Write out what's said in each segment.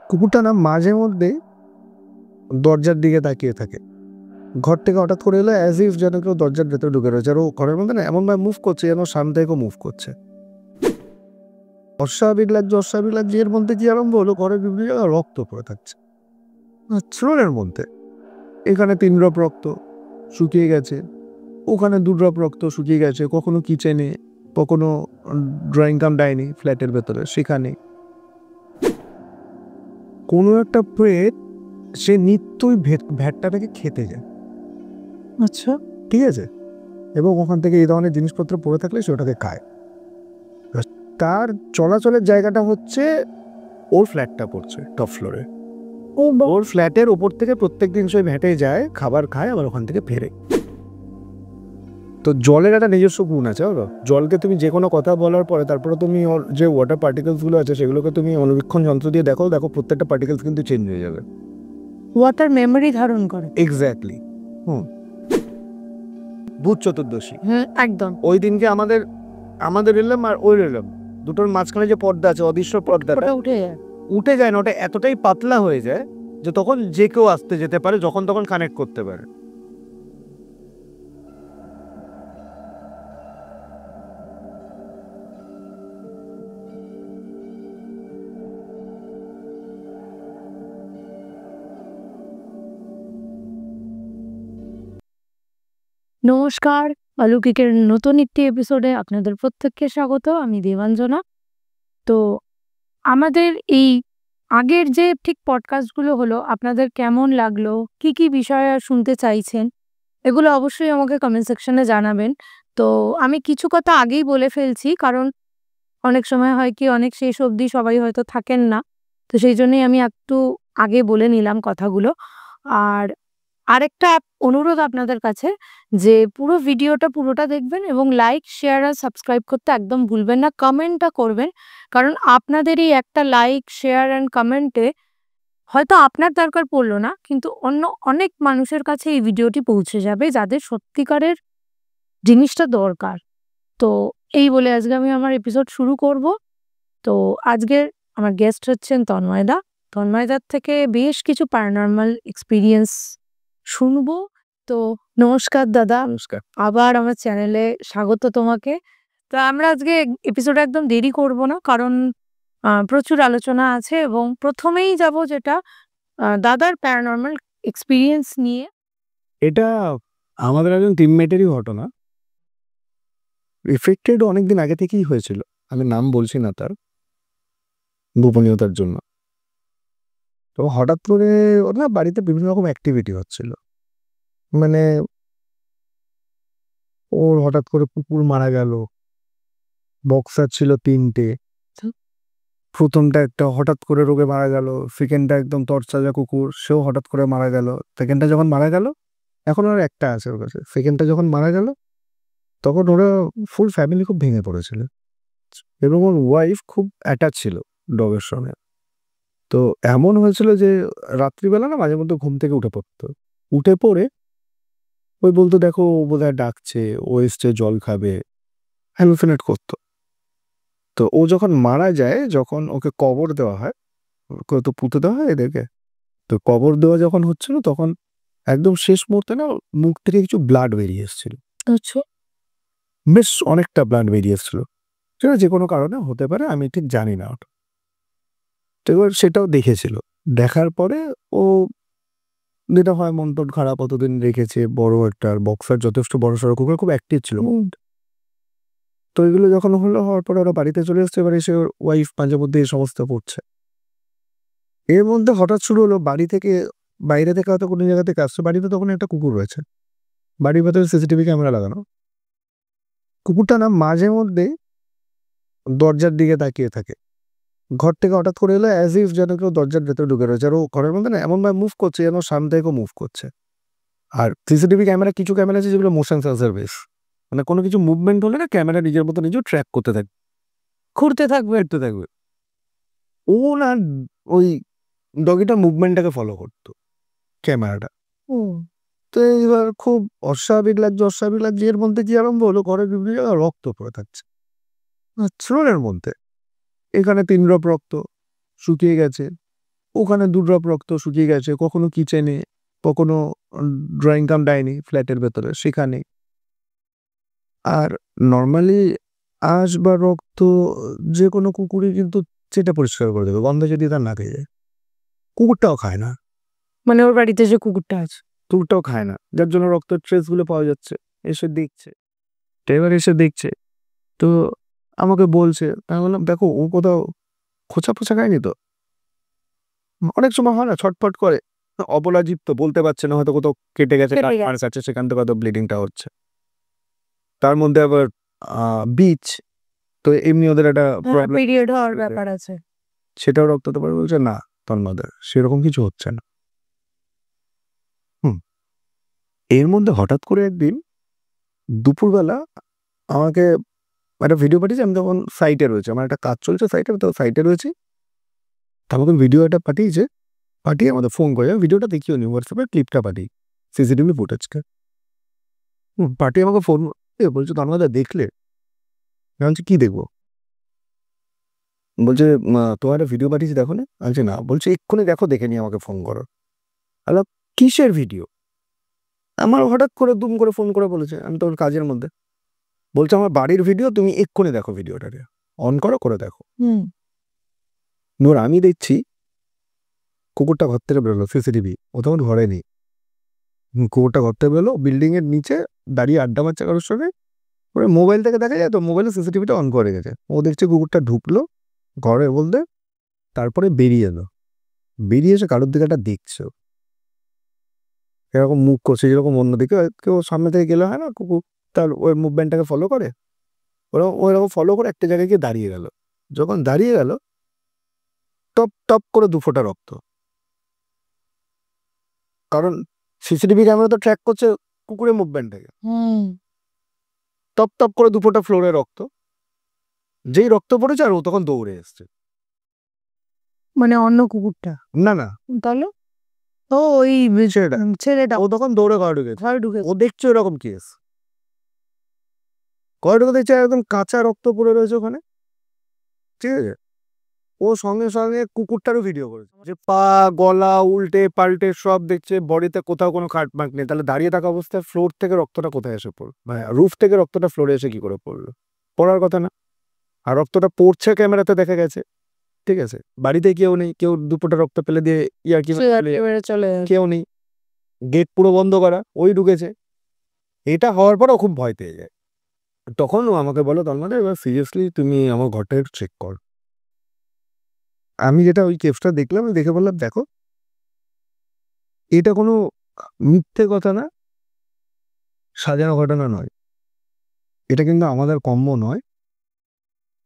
কুকুরটা না মাঝে মধ্যে দরজার দিকে তাকিয়ে থাকে। ঘর থেকে হঠাৎ করে এলো অ্যাজ ইফ যেন কেউ দরজার ভেতরে ঢুকে রয়েছে, আর ও ঘরের মধ্যে না এমনভাবে মুভ করছে যেন সামনে থেকেও মুভ করছে। অস্বাভাবিক লাগছে এর মধ্যে কি আরম্ভ হলো, ঘরের বিভিন্ন জায়গায় রক্ত পড়ে থাকছে ফ্লোরের মধ্যে। এখানে 3 ড্রপ রক্ত শুকিয়ে গেছে, ওখানে 2 ড্রপ রক্ত শুকিয়ে গেছে, কখনো কিচেনে, কখনো ড্রয়িং কাম ডাইনিং ফ্ল্যাটের ভেতরে, সেখানে কোনো একটা প্রেত সে নিত্যই ভ্যাটটাকে খেতে যায়। আচ্ছা, ঠিক আছে, এবং ওখান থেকে এই ধরনের জিনিসপত্র পড়ে থাকলে সে ওটাকে খায়। তার চলাচলের জায়গাটা হচ্ছে ওর ফ্ল্যাটটা পড়ছে টপ ফ্লোরে। ওর ফ্ল্যাটের ওপর থেকে প্রত্যেকদিন সে ভ্যাটে যায়, খাবার খায়, আবার ওখান থেকে ফেরে। তো জলের একটা নিজস্ব গুণ আছে, বলো, জলকে তুমি যে কোনো কথা বলার পরে তারপরে তুমি ওর যে ওয়াটার পার্টিকেলসগুলো আছে সেগুলোকে তুমি অনুবীক্ষণ যন্ত্র দিয়ে দেখো প্রত্যেকটা পার্টিকেলস কিন্তু চেঞ্জ হয়ে যাবে। ওয়াটার মেমরি ধারণ করে। এক্স্যাক্টলি। ভূত চতুর্দশী একদম। ওই দিনকে আমাদের রিলেম আর ওই রিলেম দুটোর মাঝখানে যে পর্দা আছে, অদৃশ্য পর্দাটা উঠে যায় না, ওটা এতটাই পাতলা হয়ে যায় যে তখন যে কেউ আসতে যেতে পারে, যখন তখন কানেক্ট করতে পারে। নমস্কার, অলৌকিকের নতুন একটি এপিসোডে আপনাদের প্রত্যেককে স্বাগত। আমি দেবাঞ্জনা। তো আমাদের এই আগের যে ঠিক পডকাস্টগুলো হলো, আপনাদের কেমন লাগলো, কি কি বিষয়ে শুনতে চাইছেন, এগুলো অবশ্যই আমাকে কমেন্ট সেকশনে জানাবেন। তো আমি কিছু কথা আগেই বলে ফেলছি, কারণ অনেক সময় হয় কি অনেক শেষ অবধি সবাই হয়তো থাকেন না, তো সেই জন্যই আমি একটু আগে বলে নিলাম কথাগুলো। আর আরেকটা অনুরোধ আপনাদের কাছে, যে পুরো ভিডিওটা পুরোটা দেখবেন এবং লাইক, শেয়ার আর সাবস্ক্রাইব করতে একদম ভুলবেন না। কমেন্টটা করবেন, কারণ আপনাদের এই একটা লাইক, শেয়ার অ্যান্ড কমেন্টে হয়তো আপনার দরকার পড়লো না, কিন্তু অন্য অনেক মানুষের কাছে এই ভিডিওটি পৌঁছে যাবে যাদের সত্যিকারের জিনিসটা দরকার। তো এই বলে আজকে আমি আমার এপিসোড শুরু করব। তো আজকের আমার গেস্ট হচ্ছেন তন্ময়দার থেকে বেশ কিছু প্যারানর্মাল এক্সপিরিয়েন্স শুনবো। তো নমস্কার দাদা, নমস্কার। আবার আমার চ্যানেলে স্বাগত তোমাকে। তো আমরা আজকে এপিসোডে একদম দেরি করব না, কারণ প্রচুর আলোচনা আছে, এবং প্রথমেই যাব যেটা দাদার প্যারানর্মাল এক্সপিরিয়েন্স নিয়ে। এটা আমাদের একজন টিমমেটেরই ঘটনা। এফেক্টেড অনেকদিন আগে থেকেই হয়েছিল, আমি নাম বলছি না তার গোপনীয়তার জন্য। তো হঠাৎ করে ওর না বাড়িতে বিভিন্ন রকম অ্যাক্টিভিটি হচ্ছিল, মানে ওর হঠাৎ করে কুকুর মারা গেল, বক্সার ছিল 3টে। প্রথমটা একটা হঠাৎ করে রোগে মারা গেল, সেকেন্ডটা একদম তরতাজা কুকুর, সেও হঠাৎ করে মারা গেল। সেকেন্ডটা যখন মারা গেল, এখন ওর একটা আছে ওর কাছে, সেকেন্ডটা যখন মারা গেল তখন ওরা ফুল ফ্যামিলি খুব ভেঙে পড়েছিল, এবং ওর ওয়াইফ খুব অ্যাটাচ ছিল ডগের সঙ্গে। তো এমন হয়েছিল যে রাত্রিবেলা না মাঝে মধ্যে ঘুম থেকে উঠে পড়ে ওই বলতো, দেখো ও বোধহয় ডাকছে, ও এসছে জল খাবে, হ্যালুসিনেট করতো। তো ও যখন মারা যায়, যখন ওকে কবর দেওয়া হয়, ওকে তো পুঁতে দেওয়া হয় এদেরকে, তো কবর দেওয়া যখন হচ্ছিল তখন একদম শেষ মুহূর্তে না মুখ থেকে কিছু ব্লাড বেরিয়ে এসেছিল। আচ্ছা, বেশ অনেকটা ব্লাড বেরিয়ে এসেছিল, সেটা যে কোনো কারণে হতে পারে, আমি ঠিক জানি না ওটা। তো এবার সেটাও দেখেছিল, দেখার পরে ও যেটা হয় মন টন খারাপ, অতদিন রেখেছে বড় একটা বক্সার, যথেষ্ট বড় সড়ো কুকুর, খুব অ্যাক্টিভ ছিল। তো এগুলো যখন হওয়ার পরে ওরা বাড়িতে চলে এসছে, এবার এসে ওর ওয়াইফ মাঝে মধ্যে এই সমস্ত পড়ছে। এর মধ্যে হঠাৎ শুরু হলো বাইরে থেকে হয়তো কোনো জায়গা থেকে আসছে, বাড়িতে তখন একটা কুকুর রয়েছে, বাড়ির ভেতরে সিসিটিভি ক্যামেরা লাগানো। কুকুরটা না মাঝে মধ্যে দরজার দিকে তাকিয়ে থাকে। ঘর থেকে হঠাৎ করে এলো অ্যাজ ইফ যেন কেউ দরজার ভেতরে ঢুকে রয়েছে, আর ও ঘরের মধ্যে না এমনভাবে মুভ করছে যেন সামনে থেকেও মুভ করছে। আর সিসিটিভি ক্যামেরা, কিছু ক্যামেরা আছে যেগুলো মোশন সেন্সর বেস, মানে কোনো কিছু মুভমেন্ট হলে না ক্যামেরা নিজের মতো নিজেও ট্র্যাক করতে থাকবে, ঘুরতে থাকবে। ও না ওই ডগিটার মুভমেন্টটাকে ফলো করতো ক্যামেরাটা। তো এবার খুব অস্বাভাবিক লাগছে এর মধ্যে কি আরম্ভ হলো, ঘরের বিভিন্ন জায়গায় রক্ত পড়ে থাকছে ফ্লোরের মধ্যে। এখানে 3 ড্রপ রক্ত শুকিয়ে গেছে, ওখানে 2 ড্রপ রক্ত শুকিয়ে গেছে, কখনো কিচেনে, কখনো ড্রয়িং কাম ডাইনিং ফ্ল্যাটের ভেতরে সেখানে। আর নরমালি আঁশ বা রক্ত যেকোনো কুকুরই কিন্তু সেটা পরিষ্কার করে দেবে, গন্ধ যদি তার নাকে যায়। কুকুরটাও খায় না, মানে ওর বাড়িতে যে কুকুরটা আছে কুকুরটাও খায় না, যার জন্য রক্তের ট্রেসগুলো পাওয়া যাচ্ছে। এসে দেখছে, এবার এসে দেখছে, তো আমাকে বলছে, আমি বললাম দেখো ও কোথাও খোঁচা ফোঁচা খায়নি তো। অনেক সময় হয় না ছটফট করে, অবলা জীব তো বলতে পারছে না, হয়তো কোথাও কেটে গেছে, কেটে কাট গেছে। মার্ক আছে, সেখান থেকে হয়তো ব্লিডিংটা হচ্ছে। তার মধ্যে আবার বীচ, তো এমনি ওদের একটা প্রবলেম, পিরিয়ড হওয়ার ব্যাপার আছে। সেটাও রক্ত হতে পারে। বলছে না তন্ময়দের সেরকম কিছু হচ্ছে না। এর মধ্যে হঠাৎ করে একদিন দুপুরবেলা আমাকে একটা ভিডিও পাঠিয়েছে। আমি তখন সাইটে রয়েছে, আমার একটা কাজ চলছে সাইটে, তো সাইটে রয়েছি। তা আমাকে ভিডিও একটা পাঠিয়েছে, পাঠিয়ে আমাদের ফোন করে, ভিডিওটা দেখিও নি, হোয়াটসঅ্যাপে ক্লিপটা পাঠিয়ে, সিসিটিভি ফুটেজকে পাঠিয়ে আমাকে ফোন বলছে তন্ময়দা দেখলে? আমি বলছি কি দেখবো? বলছে তোমার একটা ভিডিও পাঠিয়েছি দেখো না? আমি বলছি না। বলছে এক্ষুনি দেখো, দেখে নিয়ে আমাকে ফোন করো। আলো কিসের ভিডিও? আমার হঠাৎ করে দুম করে ফোন করে বলেছে, আমি তোর কাজের মধ্যে। বলছে আমার বাড়ির ভিডিও, তুমি এক্ষুনি দেখো, ভিডিওটাকে অন করো, করে দেখো। নোর আমি দেখছি কুকুরটা ঘর থেকে বেরোলো, সিসিটিভি, ও তখন ঘরে নেই। কুকুরটা ঘর থেকে বেরোলো, বিল্ডিং এর নিচে দাঁড়িয়ে আড্ডা মারছে কারোর সঙ্গে। ওরা মোবাইল থেকে দেখা যায় তো, মোবাইলে সিসিটিভিটা অন করে গেছে। ও দেখছে কুকুরটা ঢুকলো ঘরে বলতে, তারপরে বেরিয়ে এলো। বেরিয়ে এসে কারোর দিকে একটা দেখছো, এরকম মুখ করছে যেরকম অন্যদিকে কেউ সামনে থেকে গেলে হয় না, কুকুর তার ওই মুভমেন্টটাকে ফলো করে, ওরা ওইরকম ফলো করে একটা জায়গায় গিয়ে দাঁড়িয়ে গেল। যখন দাঁড়িয়ে গেল, টপ টপ করে 2 ফোঁটা রক্ত। কারণ সিসিটিভি ক্যামেরা তো ট্র্যাক করছে কুকুরের মুভমেন্টটাকে। টপ টপ করে 2 ফোঁটা ফ্লোরে রক্ত। যেই রক্ত পড়েছে আর ও তখন দৌড়ে এসছে। মানে অন্য কুকুরটা? না না, তাহলে ও ওই ছেলেটা ও তখন দৌড়ে ঘরে ঢুকেছে। ঘরে ঢুকে ও দেখছে এরকম কেস, ঘরে ঢুকে দেখছে একদম কাঁচা রক্ত পড়ে রয়েছে ওখানে। ঠিক আছে, ও সঙ্গে সঙ্গে কুকুরটারও ভিডিও করেছে, যে পা গলা উল্টে পাল্টে সব দেখছে, বডিতে কোথাও কোনো কাট মার্ক নেই। তাহলে দাঁড়িয়ে থাকা অবস্থায় ফ্লোর থেকে রক্তটা কোথায় এসে পড়লো, রুফ থেকে রক্তটা ফ্লোরে এসে কি করে পড়লো? পড়ার কথা না। আর রক্তটা পড়ছে ক্যামেরাতে দেখা গেছে। ঠিক আছে, বাড়িতে কেউ নেই, কেউ 2 ফোঁটা রক্ত ফেলে দিয়ে কি চলে কেউ নেই, গেট পুরো বন্ধ করা, ওই ঢুকেছে। এটা হওয়ার পর ও খুব ভয় পেয়ে যায়। তখন ও আমাকে বলো তন্ময় এবার সিরিয়াসলি তুমি আমার ঘরটা একটু চেক কর। আমি যেটা ওই কেসটা দেখলাম, দেখে বললাম দেখো এটা কোনো মিথ্যে কথা না, সাজানো ঘটনা নয়, এটা কিন্তু আমাদের কম্য নয়।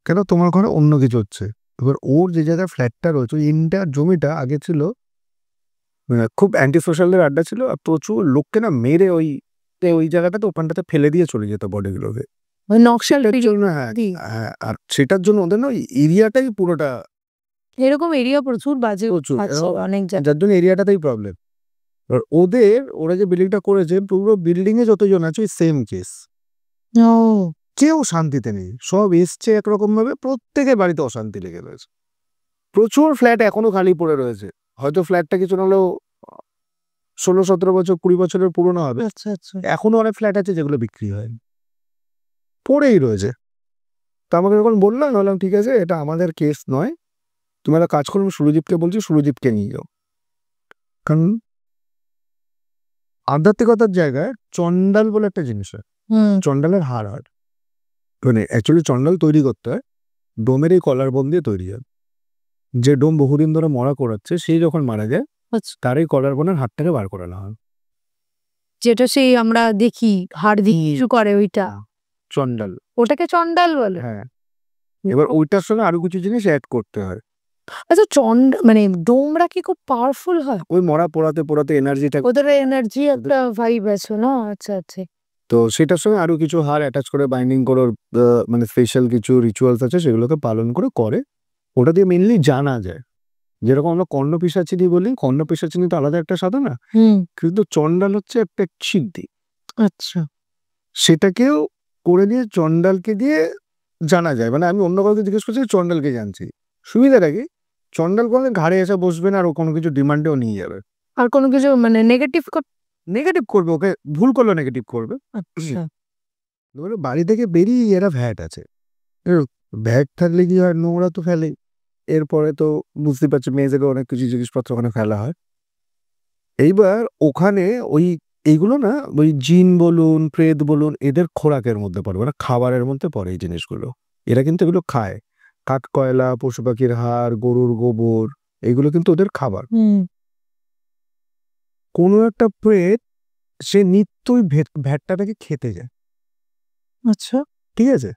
কেন তোমার ঘরে অন্য কিছু হচ্ছে। এবার ওর যে জায়গায় ফ্ল্যাটটা রয়েছে, ওই ইন্টার জমিটা আগে ছিল খুব অ্যান্টি সোশ্যালদের আড্ডা ছিল, আর প্রচুর লোককে না মেরে ওই জায়গাটাতে ওখানটাতে ফেলে দিয়ে চলে যেত বডিগুলোকে। নকশাল হ্যাঁ, আর সেটার জন্য ওদের না ওই এরিয়াটাই পুরোটা এরকম এরিয়া প্রচুর বাজে প্রচুর, আছে অনেক জায়গায়। যার জন্য এরিয়াটাতেই প্রবলেম। আর ওরা যে বিল্ডিংটা করেছে, পুরো বিল্ডিং এ যতজন আছে ওই সেম কেস। কেউ শান্তিতে নেই, সব এসছে একরকম ভাবে, প্রত্যেকের বাড়িতে অশান্তি লেগে রয়েছে। প্রচুর ফ্ল্যাট এখনো খালি পড়ে রয়েছে, হয়তো ফ্ল্যাটটা কিছু নাহলেও 16-17 বছর 20 বছরের পুরনো হবে। আচ্ছা আচ্ছা, এখনো অনেক ফ্ল্যাট আছে যেগুলো বিক্রি হয়নি, পড়েই রয়েছে। তা আমাকে যখন বললাম ঠিক আছে এটা আমাদের কেস নয়, তুমি একটা কাজ করো, সুরজিৎকে বলছি, সুরজিৎকে নিয়ে যাও। কারণ আধ্যাত্মিকতার জায়গায় চন্ডাল বলে একটা জিনিস হয়, চন্ডালের হাড় হয়, মানে অ্যাকচুয়ালি চন্ডাল তৈরি করতে হয় ডোমের এই কলার বোন দিয়ে তৈরি হয়। যে ডোম বহুদিন ধরে মরা করাচ্ছে, সেই যখন মারা যায় তার এই কলার বোনের হাড়টাকে বার করানো হয়, যেটা সেই আমরা দেখি হাড় দিয়ে কিছু করে ওইটা চন্ডাল, ওটাকে চন্ডাল বলে। হ্যাঁ, এবার ওইটার সঙ্গে আরো কিছু জিনিস অ্যাড করতে হয়। আচ্ছা মানে ডোমরা কি খুব পাওয়ারফুল হয়? ওই মরা পোড়াতে পোড়াতে এনার্জিটা, ওদের এনার্জি একটা ভাইব আছে না? আচ্ছা আচ্ছা, তো সেটার সঙ্গে আরো কিছু হাড় অ্যাটাচ করে বাইন্ডিং করে মানে স্পেশাল কিছু রিচুয়ালস আছে সেগুলোকে পালন করে ওটা দিয়ে মেনলি জানা যায়। যেরকম আমরা কর্ণ পিশাচিনী বলি, কর্ণ পিশাচিনী তো আলাদা একটা সাধনা, কিন্তু চন্ডাল হচ্ছে একটা সিদ্ধি। আচ্ছা, সেটাকেও করে দিয়ে চন্ডালকে দিয়ে জানা যায়। মানে আমি অন্য কাউকে জিজ্ঞেস করছি, চন্ডালকে জানছি, সুবিধাটা কি চন্ডাল কোনো ঘাড়ে এসে বসবে না, আর ও কোনো কিছু ডিমান্ডেও নিয়ে যাবে, আর কোনো কিছু মানে নেগেটিভ নেগেটিভ করবে, ওকে ভুল করলো নেগেটিভ করবে। আচ্ছা ধরো বাড়ি থেকে বেরিয়ে এরা ভ্যাট আছে, ভ্যাট থাকলে কি হয়, নোংরা তো ফেলে, এরপরে তো বুঝতে পারছো মেয়েদেরও অনেক কিছু জিনিসপত্র ওখানে ফেলা হয়। এইবার ওখানে ওই এইগুলো না ওই জিন বলুন প্রেত বলুন এদের খোরাকের মধ্যে পড়ে, মানে খাবারের মধ্যে পড়ে এই জিনিসগুলো। এরা কিন্তু এগুলো খায়, কাঠ কয়লা, পশু পাখির হাড়, গরুর গোবর, এগুলো কিন্তু ওদের খাবার। কোনো একটা প্রেত সে নিত্যই ভ্যাটটাকে খেতে যায়, আচ্ছা ঠিক আছে,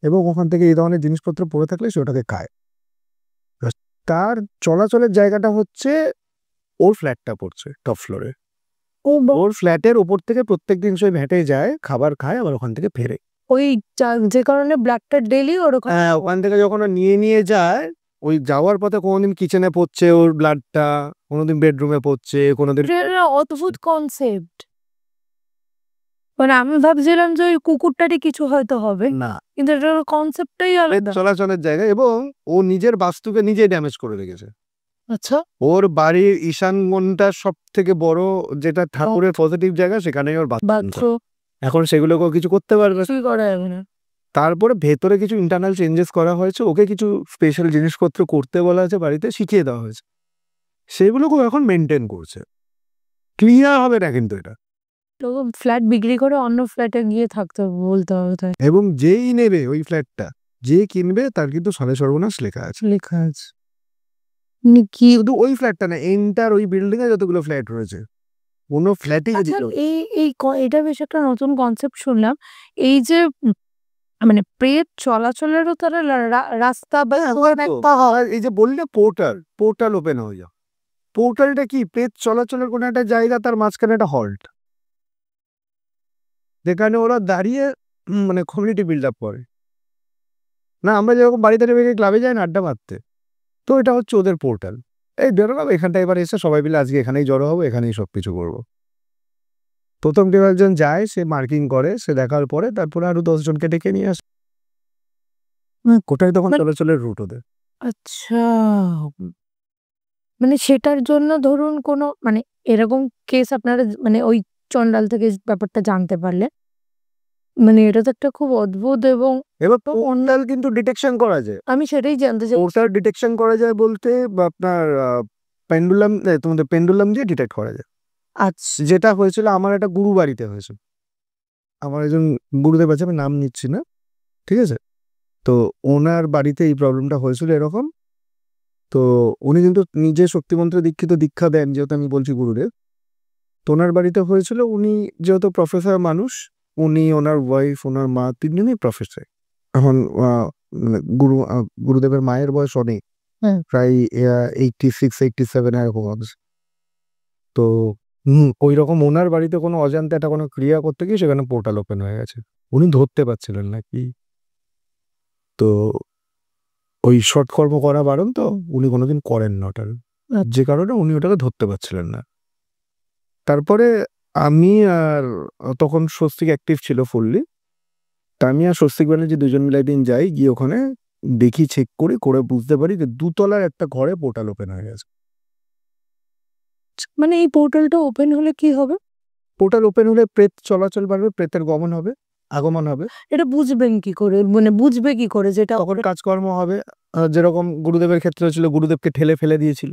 এবং ওখান থেকে এই ধরনের জিনিসপত্র পড়ে থাকলে সে ওটাকে খায়। তার চলাচলের জায়গাটা হচ্ছে ওর ফ্ল্যাটটা পড়ছে টপ ফ্লোরে, ওর ফ্ল্যাটের ওপর থেকে প্রত্যেকদিন সে ভ্যাটে যায়, খাবার খায়, আবার ওখান থেকে ফেরে। ওই যে কারণে ব্লাডটা ডেইলি ওরকম হ্যাঁ, ওখান থেকে যখন ও নিয়ে যায়, ওই যাওয়ার পথে কোনোদিন কিচেনে পড়ছে ওর ব্লাডটা, কোনোদিন বেডরুমে পড়ছে, কোনোদিন অদ্ভুত কনসেপ্ট। মানে আমি ভাবছিলাম যে ওই কুকুরটারই কিছু হয়তো হবে, না, কিন্তু এটার কনসেপ্টটাই আলাদা। চলাচলের জায়গা, এবং ও নিজের বাস্তুকে নিজে ড্যামেজ করে রেখেছে। আচ্ছা ওর বাড়ির ঈশান কোণটা সব থেকে বড়, যেটা ঠাকুরের পজিটিভ জায়গা, সেখানেই ওর বাথরুম। বাথরুম এখন সেগুলোকেও কিছু করতে পারবে না। কিছুই করা যাবে না। তারপরে ভেতরে কিছু ইন্টারনাল চেঞ্জেস করা হয়েছে, ওকে কিছু স্পেশাল জিনিসপত্র করতে বলা আছে, বাড়িতে শিখিয়ে দেওয়া হয়েছে, সেগুলোকেও এখন মেনটেন করছে। ক্লিয়ার হবে না কিন্তু এটা, তো ফ্ল্যাট বিক্রি করে অন্য ফ্ল্যাটে গিয়ে থাকতে বলতে হবে তাই এবং যেই নেবে ওই ফ্ল্যাটটা, যে কিনবে তার কিন্তু সালে সর্বনাশ লেখা আছে। লেখা আছে কি? শুধু ওই ফ্ল্যাটটা না, এন্টার ওই বিল্ডিং এ যতগুলো ফ্ল্যাট রয়েছে, কোনো ফ্ল্যাটই আচ্ছা এটা বেশ একটা নতুন কনসেপ্ট শুনলাম। এই যে মানে প্রেত চলাচলেরও তারা রাস্তা বা একটা হয়। এই যে বললে পোর্টাল ওপেন হয়ে যাও, পোর্টালটা কি প্রেত চলাচলের কোনো একটা জায়গা, তার মাঝখানে একটা হল্ট, যেখানে ওরা দাঁড়িয়ে মানে কমিউনিটি বিল্ড আপ করে। না, আমরা যেরকম বাড়িতে নেমে ক্লাবে যাই না আড্ডা মারতে, তো এটা হচ্ছে ওদের পোর্টাল। এই বেরোলাম এখানটা, এবার এসে সবাই মিলে আজকে এখানেই জড়ো হবো, এখানেই সবকিছু করবো। প্রথম কেউ একজন যায়, সে মার্কিং করে, সে দেখার পরে তারপরে আরো 10 জনকে ডেকে নিয়ে আসে, কোথায় তখন চলাচলের রুট ওদের। আচ্ছা মানে সেটার জন্য ধরুন কোনো মানে এরকম কেস আপনারা মানে ওই চন্ডাল থেকে ব্যাপারটা জানতে পারলে, মানে এটা তো একটা খুব অদ্ভুত। এবং এবার পোর্টাল কিন্তু ডিটেকশন করা যায়, আমি সেটাই জানতে চাই। পোর্টাল ডিটেকশন করা যায় বলতে আপনার পেন্ডুলাম, তোমাদের পেন্ডুলাম দিয়ে ডিটেক্ট করা যায়। আচ্ছা যেটা হয়েছিল আমার একটা গুরু বাড়িতে হয়েছে, আমার একজন গুরুদেব আছে, আমি নাম নিচ্ছি না, ঠিক আছে, তো ওনার বাড়িতে এই প্রবলেমটা হয়েছিল এরকম। তো উনি কিন্তু নিজে শক্তিমন্ত্রে দীক্ষা দেন, যেহেতু আমি বলছি গুরুদেব, তো ওনার বাড়িতে হয়েছিল। উনি যেহেতু প্রফেসর মানুষ, উনি, ওনার ওয়াইফ, ওনার মা, তিনজনই প্রফেসর। এখন গুরুদেবের মায়ের বয়স অনেক, প্রায় 86-87 এরকম হবে। তো ওই রকম ওনার বাড়িতে কোনো অজান্তে একটা কোনো ক্রিয়া করতে গিয়ে সেখানে পোর্টাল ওপেন হয়ে গেছে, উনি ধরতে পারছিলেন না কি, তো ওই সৎকর্ম করা বারণ, তো উনি কোনোদিন করেন না ওটার, যে কারণে উনি ওটাকে ধরতে পারছিলেন না। তারপরে আমি আর তখন স্বস্তিক অ্যাক্টিভ ছিল ফুললি, তা আমি আর স্বস্তিক ব্যানার্জি দুজন মিলে একদিন যাই, গিয়ে ওখানে দেখি, চেক করে বুঝতে পারি যে 2 তলার একটা ঘরে পোর্টাল ওপেন হয়ে গেছে। মানে এই পোর্টালটা ওপেন হলে কি হবে? পোর্টাল ওপেন হলে প্রেত চলাচল বাড়বে, প্রেতের আগমন হবে। এটা বুঝবেন কি করে, মানে বুঝবে কি করে যেটা তখন কাজকর্ম হবে, যেরকম গুরুদেবের ক্ষেত্রে ছিল, গুরুদেবকে ঠেলে ফেলে দিয়েছিল,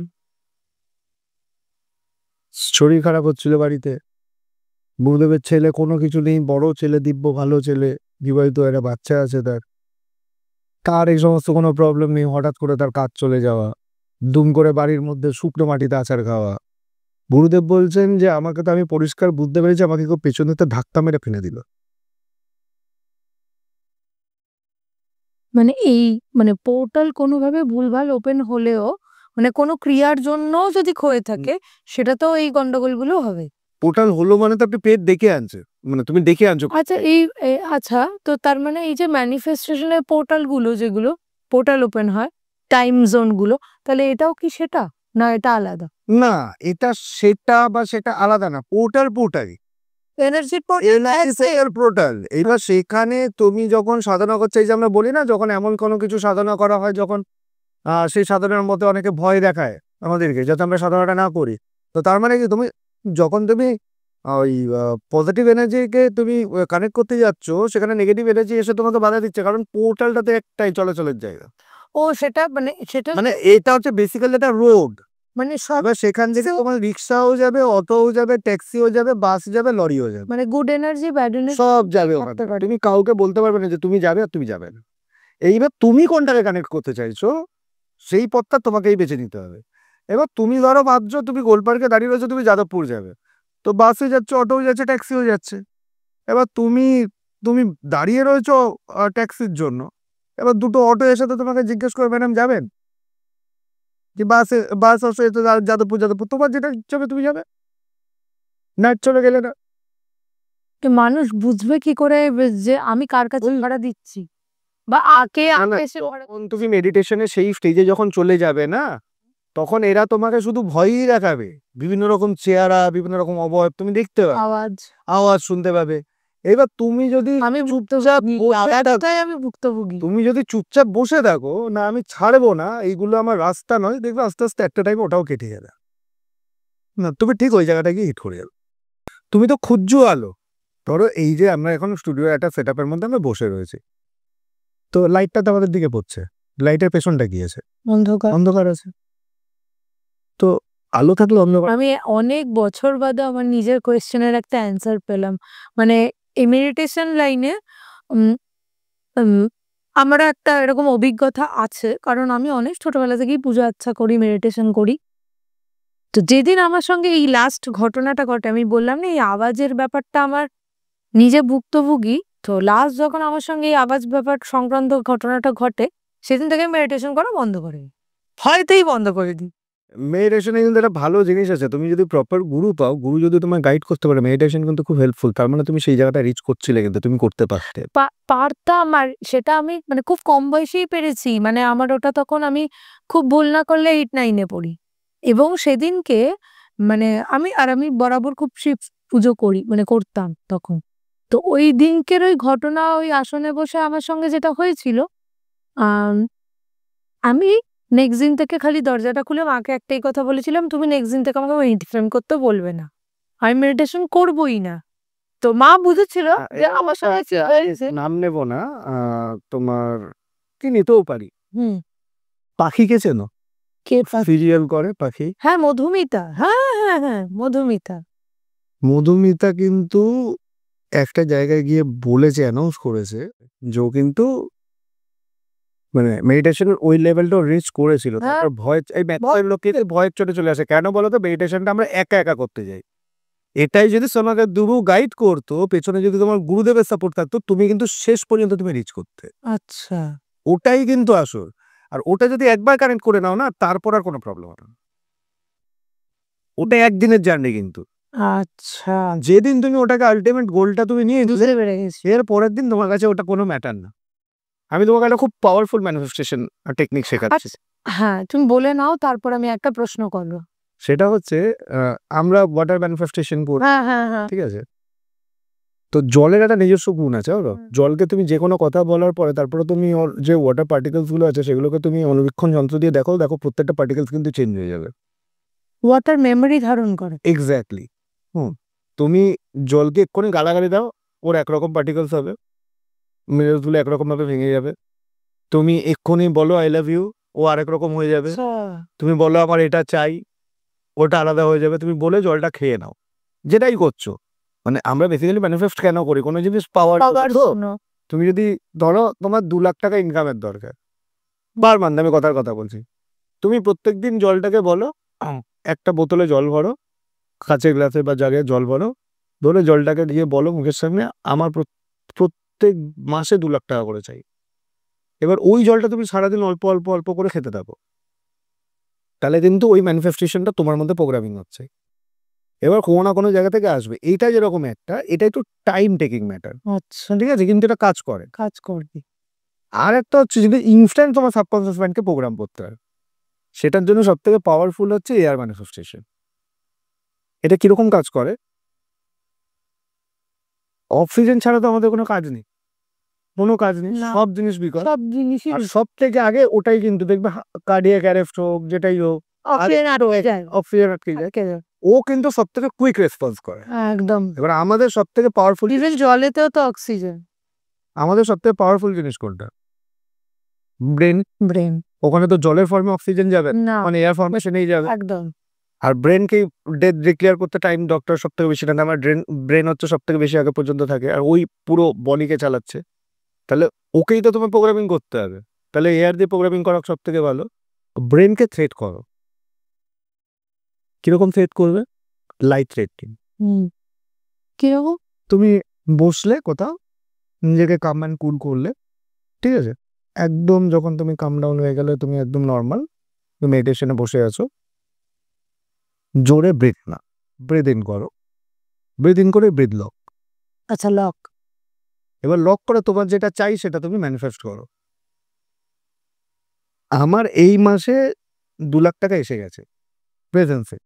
শরীর খারাপ হচ্ছিল বাড়িতে, গুরুদেবের ছেলে কোনো কিছু নেই, বড় ছেলে, দিব্য ভালো ছেলে, বিবাহিত, একটা বাচ্চা আছে তার এই সমস্ত কোনো প্রবলেম নেই, হঠাৎ করে তার কাজ চলে যাওয়া, দুম করে বাড়ির মধ্যে শুকনো মাটিতে আছাড় খাওয়া। গুরুদেব বলছেন যে আমাকে তো, আমি পরিষ্কার বুঝতে পেরেছি, আমাকে কেউ পেছনে ধাক্কা মেরে ফেলে দিল। মানে এই মানে পোর্টাল কোনোভাবে ভুলভাল ওপেন হলেও মানে কোনো ক্রিয়ার জন্য যদি হয়ে থাকে, সেটা তো এই গন্ডগোলগুলো হবে। পোর্টাল হলো মানে তো আপনি পেট দেখে আনছে, মানে তুমি দেখে আনছো। আচ্ছা আচ্ছা, তো তার মানে এই যে ম্যানিফেস্টেশনের পোর্টালগুলো, যেগুলো পোর্টাল ওপেন হয়, টাইম জোনগুলো, তাহলে এটাও কি সেটা, না এটা আলাদা? না, এটা সেটা বা সেটা আলাদা না, পোর্টালই এনার্জির পোর্টাল। এবার সেখানে তুমি যখন সাধনা করছো, এই যে আমরা বলি না, যখন এমন কোনো কিছু সাধনা করা হয়, যখন সেই সাধনার মধ্যে অনেকে ভয় দেখায় আমাদেরকে যাতে আমরা সাধনাটা না করি। তো তার মানে কি তুমি যখন তুমি ওই পজিটিভ এনার্জিকে তুমি কানেক্ট করতে যাচ্ছ, সেখানে নেগেটিভ এনার্জি এসে তোমাকে বাধা দিচ্ছে, কারণ পোর্টালটাতে একটাই চলাচলের জায়গা। ও সেটা সেটা মানে এটা হচ্ছে বেসিক্যালি একটা রোড। মানে সব এবার সেখান থেকে তোমার রিক্সাও যাবে, অটোও যাবে, ট্যাক্সিও যাবে, বাস যাবে, লরিও যাবে, মানে গুড এনার্জি ব্যাড এনার্জি সব যাবে ওখানে। থাকতে পারে। তুমি কাউকে বলতে পারবে না যে তুমি যাবে আর তুমি যাবে না। এইবার তুমি কোনটাকে কানেক্ট করতে চাইছো সেই পথটা তোমাকেই বেছে নিতে হবে। এবার তুমি ধরো ভাবছো তুমি গোলপার্কে দাঁড়িয়ে রয়েছো, তুমি যাদবপুর যাবে, তো বাসে যাচ্ছে, অটোও যাচ্ছে, ট্যাক্সিও যাচ্ছে। এবার তুমি তুমি দাঁড়িয়ে রয়েছো ট্যাক্সির জন্য, এবার দুটো অটো এসে তো তোমাকে জিজ্ঞেস করে ম্যাডাম যাবেন, যে বাস আসে তো যাদবপুর, তোমার যেটা ইচ্ছে হবে তুমি যাবে, না চলে গেলে না। তো মানুষ বুঝবে কি করে যে আমি কার কাছে ভাড়া দিচ্ছি বা আকে না, না, এসে ভাড়া তখন তুমি মেডিটেশনের সেই স্টেজে যখন চলে যাবে না, তখন এরা তোমাকে শুধু ভয়ই দেখাবে, বিভিন্ন রকম চেহারা, বিভিন্ন রকম অবয়ব তুমি দেখতে পাবে, আওয়াজ আওয়াজ শুনতে পাবে। এবার তুমি যদি আমি চুপচাপ বসে থাকো, আমি ভুক্তভোগী। তুমি যদি চুপচাপ বসে থাকো না আমি ছাড়বো না, এইগুলো আমার রাস্তা নয়, দেখবে আস্তে আস্তে একটা টাইম ওটাও কেটে যাবে, না তুমি ঠিক ওই জায়গাটা গিয়ে হিট করে যাবে। তুমি তো খুঁজছো আলো। ধরো এই যে আমরা এখন স্টুডিও একটা সেট আপের মধ্যে আমরা বসে রয়েছি, তো লাইটটা তো আমাদের দিকে পড়ছে, লাইটের পেছনটা কি আছে? অন্ধকার। অন্ধকার আছে। তো আলো থাকলে অন্ধকার। আমি অনেক বছর বাদে আমার নিজের কোয়েশ্চেনের একটা অ্যান্সার পেলাম। মানে এই মেডিটেশন লাইনে আমার একটা এরকম অভিজ্ঞতা আছে, কারণ আমি অনেক ছোটবেলা থেকেই পুজো আচ্ছা করি, মেডিটেশন করি। তো যেদিন আমার সঙ্গে এই লাস্ট ঘটনাটা ঘটে, আমি বললাম না এই আওয়াজের ব্যাপারটা আমার নিজে ভুক্তভোগী, তো লাস্ট যখন আমার সঙ্গে এই আওয়াজ ব্যাপার সংক্রান্ত ঘটনাটা ঘটে, সেদিন থেকে মেডিটেশন করা বন্ধ করে দিই, হয়তোই বন্ধ করে দিই। মেডিটেশনে কিন্তু একটা ভালো জিনিস আছে, তুমি যদি প্রপার গুরু পাও, গুরু যদি তোমায় গাইড করতে পারে, মেডিটেশন কিন্তু খুব হেল্পফুল। তার মানে তুমি সেই জায়গাটা রিচ করছিলে, কিন্তু তুমি করতে পারতে। পারতাম, আর সেটা আমি মানে খুব কম বয়সেই পেরেছি। মানে আমার ওটা তখন আমি খুব ভুল না করলে 8-9 পড়ি, এবং সেদিনকে মানে আমি বরাবর খুব শিব পুজো করি, মানে করতাম তখন। তো ওই দিনকের ওই ঘটনা, ওই আসনে বসে আমার সঙ্গে যেটা হয়েছিল, আমি নেক্সট দিন থেকে খালি দরজাটা খুলে মাকে একটাই কথা বলেছিলাম, তুমি নেক্সট দিন থেকে আমাকে মেডিটেশন করতে বলবে না, আমি মেডিটেশন করবোই না। তো মা বুঝেছিল যে আমার সঙ্গে কি হয়েছে। নাম নেব না, তোমার কি নিতেও পারি, পাখিকে চেনো? কে সিরিয়াল করে পাখি, হ্যাঁ, মধুমিতা। হ্যাঁ হ্যাঁ হ্যাঁ, মধুমিতা। মধুমিতা কিন্তু একটা জায়গায় গিয়ে বলেছে, অ্যানাউন্স করেছে যে ও কিন্তু মানে মেডিটেশনের ওই লেভেলটা রিচ করেছিল। তারপর ভয়, এই ম্যাথের লোকের ভয়ের চোটে চলে আসে। কেন বলো তো? মেডিটেশনটা আমরা একা একা করতে যাই। এটাই যদি তোমাকে গুরু গাইড করতো, পেছনে যদি তোমার গুরুদেবের সাপোর্ট থাকতো, তুমি কিন্তু শেষ পর্যন্ত তুমি রিচ করতে। আচ্ছা, ওটাই কিন্তু আসল। আর ওটা যদি একবার কানেক্ট করে নাও না, তারপর আর কোনো প্রবলেম হবে না। ওটা একদিনের জার্নি কিন্তু। আচ্ছা, যেদিন তুমি ওটাকে আলটিমেট গোলটা তুমি নিয়ে নিলে, বুঝতে পেরে গেছি। এর পরের দিন তোমার কাছে ওটা কোনো ম্যাটার না। আমি তোমাকে একটা খুব পাওয়ারফুল ম্যানিফেস্টেশন টেকনিক শেখাচ্ছি। হ্যাঁ, তুমি বলে নাও, তারপর আমি একটা প্রশ্ন করবো। সেটা হচ্ছে আমরা ওয়াটার ম্যানিফেস্টেশন করি, হ্যাঁ হ্যাঁ হ্যাঁ, ঠিক আছে? তো জলের একটা নিজস্ব গুণ আছে, জানো? জলকে তুমি যে কোনো কথা বলার পরে তারপরে তুমি ওর যে ওয়াটার পার্টিকেলস গুলো আছে সেগুলোকে তুমি অনুবীক্ষণ যন্ত্র দিয়ে দেখো, প্রত্যেকটা পার্টিকেলস কিন্তু চেঞ্জ হয়ে যাবে। ওয়াটার মেমোরি ধারণ করে। এক্স্যাক্টলি। তুমি জলকে এক্ষুনি গালাগালি দাও, ওর একরকম পার্টিকেলস হবে, মিনারেলস গুলো একরকম ভাবে ভেঙে যাবে। তুমি এক্ষুনি বলো আই লাভ ইউ, ও আরেক রকম হয়ে যাবে। তুমি বলো আমার এটা চাই, ওটা আলাদা হয়ে যাবে। তুমি বলে জলটা খেয়ে নাও, যেটাই করছো। মানে আমরা বেসিক্যালি ম্যানিফেস্ট কেন করি? কোনো জিনিস পাওয়ার জন্য। তুমি যদি ধরো তোমার 2 লাখ টাকা ইনকামের দরকার, বারবার আমি কথার কথা বলছি, তুমি প্রত্যেকদিন জলটাকে বলো, একটা বোতলে জল ভরো, কাঁচের গ্লাসে বা জাগে জল ভরো, ধরে জলটাকে দিয়ে বলো মুখের সামনে, আমার প্রত্যেক মাসে 2 লাখ টাকা করে চাই। এবার ওই জলটা তুমি সারাদিন অল্প অল্প অল্প করে খেতে থাকো, তাহলে কিন্তু ওই ম্যানিফেস্টেশনটা তোমার মধ্যে প্রোগ্রামিং হচ্ছে। এবার কোনো না কোনো জায়গা থেকে আসবে। এইটা যেরকম একটা, এটা একটু টাইম টেকিং ম্যাটার। আচ্ছা, ঠিক আছে, কিন্তু এটা কাজ করবে। আর একটা হচ্ছে যদি ইনস্ট্যান্ট তোমার সাবকনসিয়াস মাইন্ডকে প্রোগ্রাম করতে হয়, সেটার জন্য সব থেকে পাওয়ারফুল হচ্ছে এয়ার ম্যানিফেস্টেশন। এটা কিরকম কাজ করে? অক্সিজেন ছাড়া তো আমাদের কোনো কাজ নেই। কোনো কাজ নেই, না। সব জিনিস বিকল। সব জিনিসই আর সব থেকে আগে ওটাই কিন্তু দেখবে কার্ডিয়াক অ্যারেস্ট হোক যেটাই হোক, অক্সিজেন আর হয়ে যায় অক্সিজেন আটকে যায়, ও কিন্তু সব থেকে কুইক রেসপন্স করে। একদম। এবার আমাদের সব থেকে পাওয়ারফুল, ইভেন জলেতেও তো অক্সিজেন। আমাদের সব থেকে পাওয়ারফুল জিনিস কোনটা? ব্রেন। ব্রেন ওখানে তো জলের ফর্মে অক্সিজেন যাবে না, মানে এয়ার ফর্মে সেটাই যাবে। একদম। আর ব্রেনকে ডেথ ডিক্লেয়ার করতে টাইম ডক্টর সব থেকে বেশি নেয়। আমার ব্রেন হচ্ছে সব থেকে বেশি আগে পর্যন্ত থাকে, আর ওই পুরো বডিকে চালাচ্ছে। তাহলে ওকেই তো তোমার প্রোগ্রামিং করতে হবে। তাহলে এআর দিয়ে প্রোগ্রামিং করা সব থেকে ভালো। ব্রেনকে থ্রেট করো। কিরকম থ্রেট করবে? Light threatening. কিরকম? তুমি বসলে কোথাও, নিজেকে কাম অ্যান্ড কুল করলে, ঠিক আছে, একদম যখন তুমি কাম ডাউন হয়ে গেলে, তুমি একদম নর্মাল, তুমি মেডিটেশনে বসে আছো, জোরে ব্রেথ না, ব্রেথ ইন করো, ব্রেথ ইন করে ব্রেথ লক। আচ্ছা, লক। এবার লক করে তোমার যেটা চাই সেটা তুমি ম্যানিফেস্ট করো। আমার এই মাসে 2 লাখ টাকা এসে গেছে প্রেজেন্সে।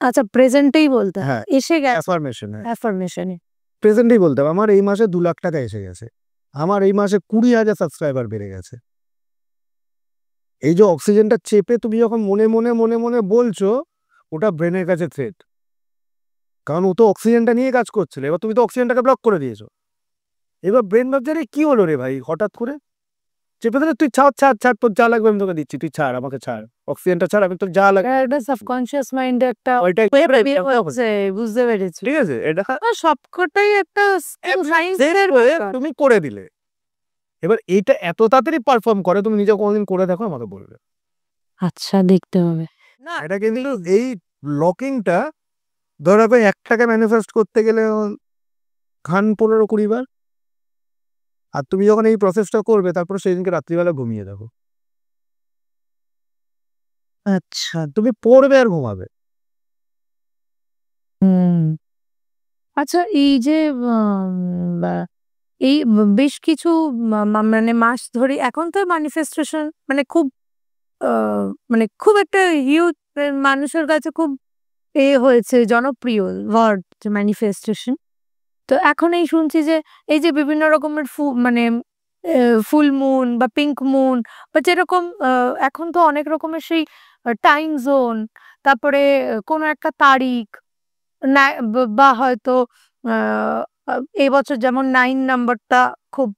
আচ্ছা, প্রেজেন্টেই বলতে হ্যাঁ, এসে গেছে অ্যাফার্মেশন। অ্যাফার্মেশনে। প্রেজেন্টেই বলতে হবে আমার এই মাসে 2 লাখ টাকা এসে গেছে, আমার এই মাসে 20,000 সাবস্ক্রাইবার বেড়ে গেছে। এই যে অক্সিজেনটা চেপে তুমি যখন মনে মনে মনে মনে বলছো, ওটা ব্রেনের কাছে থ্রেট, কারণ ও তো অক্সিজেনটা নিয়ে কাজ করছিল। এবার তুমি তো অক্সিজেনটাকে ব্লক করে দিয়েছো। এবার ব্রেন ভাবছে রে কি হলো রে ভাই, হঠাৎ করে চেপে দিলে, তুই ছাড় ছাড় ছাড়, তোর যা লাগবে আমি তোকে দিচ্ছি, তুই ছাড়, আমাকে ছাড়, অক্সিজেনটা ছাড়, আমি তোর যা লাগবে। এটা সাবকনশিয়াস মাইন্ডে একটা ওইটাই হচ্ছে, বুঝতে পেরেছি। ঠিক আছে, এটা সবকটাই একটা সায়েন্সের তুমি করে দিলে। এবার এইটা এত তাড়াতাড়ি পারফর্ম করে, তুমি নিজে কোনোদিন করে দেখো, আমাকে বলবে। আচ্ছা, দেখতে হবে। না, এটা কিন্তু এই লকিংটা ধরো ভাই 1 টাকা ম্যানিফেস্ট করতে গেলে খান 15-20 বার। আর তুমি যখন এই প্রসেসটা করবে, তারপর সেই দিনকে রাত্রিবেলা ঘুমিয়ে দেখো, আচ্ছা। তুমি পড়বে আর ঘুমাবে। আচ্ছা, এই যে এই বেশ কিছু মানে মাস ধরে এখন তো ম্যানিফেস্টেশন মানে খুব মানে খুব একটা হিউজ মানুষের কাছে খুব হয়েছে, জনপ্রিয় ওয়ার্ড ম্যানিফেস্টেশন। তো এখন এই শুনছি যে এই যে বিভিন্ন রকমের মানে ফুল মুন বা পিঙ্ক মুন বা যেরকম এখন তো অনেক রকমের সেই টাইম জোন, তারপরে কোনো একটা তারিখ বা হয়তো এবছর যেমন 9 নাম্বারটা খুব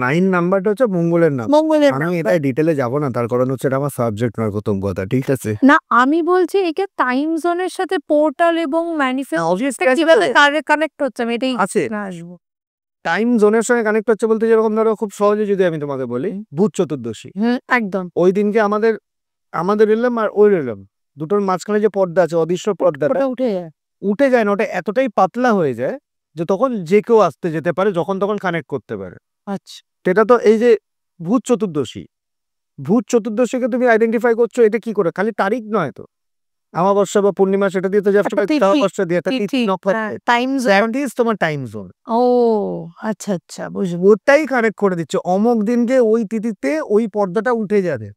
9 নাম্বারটা হচ্ছে মঙ্গলের নাম। মঙ্গলের আমি নাম্বার। এটা ডিটেলে যাব না, তার কারণ হচ্ছে এটা আমার সাবজেক্ট নয় প্রথম কথা, ঠিক আছে। না, আমি বলছি একে টাইম জোনের সাথে পোর্টাল এবং ম্যানিফেস্ট কিভাবে কানেক্ট হচ্ছে, আমি এটাই আছে আসবো। টাইম জোনের সঙ্গে কানেক্ট হচ্ছে বলতে, যেরকম ধরো খুব সহজে যদি আমি তোমাকে বলি, ভূত চতুর্দশী, একদম। ওই দিনকে আমাদের রিলেম আর ওই রিলেম দুটোর মাঝখানে যে পর্দা আছে, অদৃশ্য পর্দাটা উঠে যায় না, ওটা এতটাই পাতলা হয়ে যায় যে তখন যে কেউ আসতে যেতে পারে, যখন তখন কানেক্ট করতে পারে। আচ্ছা, সেটা তো এই যে ভূত চতুর্দশীকে তুমি আইডেন্টিফাই করছো, এটা কি করে? খালি তারিখ নয় তো, অমাবস্যা বা পূর্ণিমা, সেটা দিয়ে তো জাস্ট অমাবস্যা দিয়ে একটা তিথি নক্ষত্র, টাইম তোমার টাইম জোন। ও আচ্ছা আচ্ছা, বুঝবো। ওটাই কানেক্ট করে দিচ্ছে, অমুক দিনকে ওই তিথিতে ওই পর্দাটা উঠে যাবে,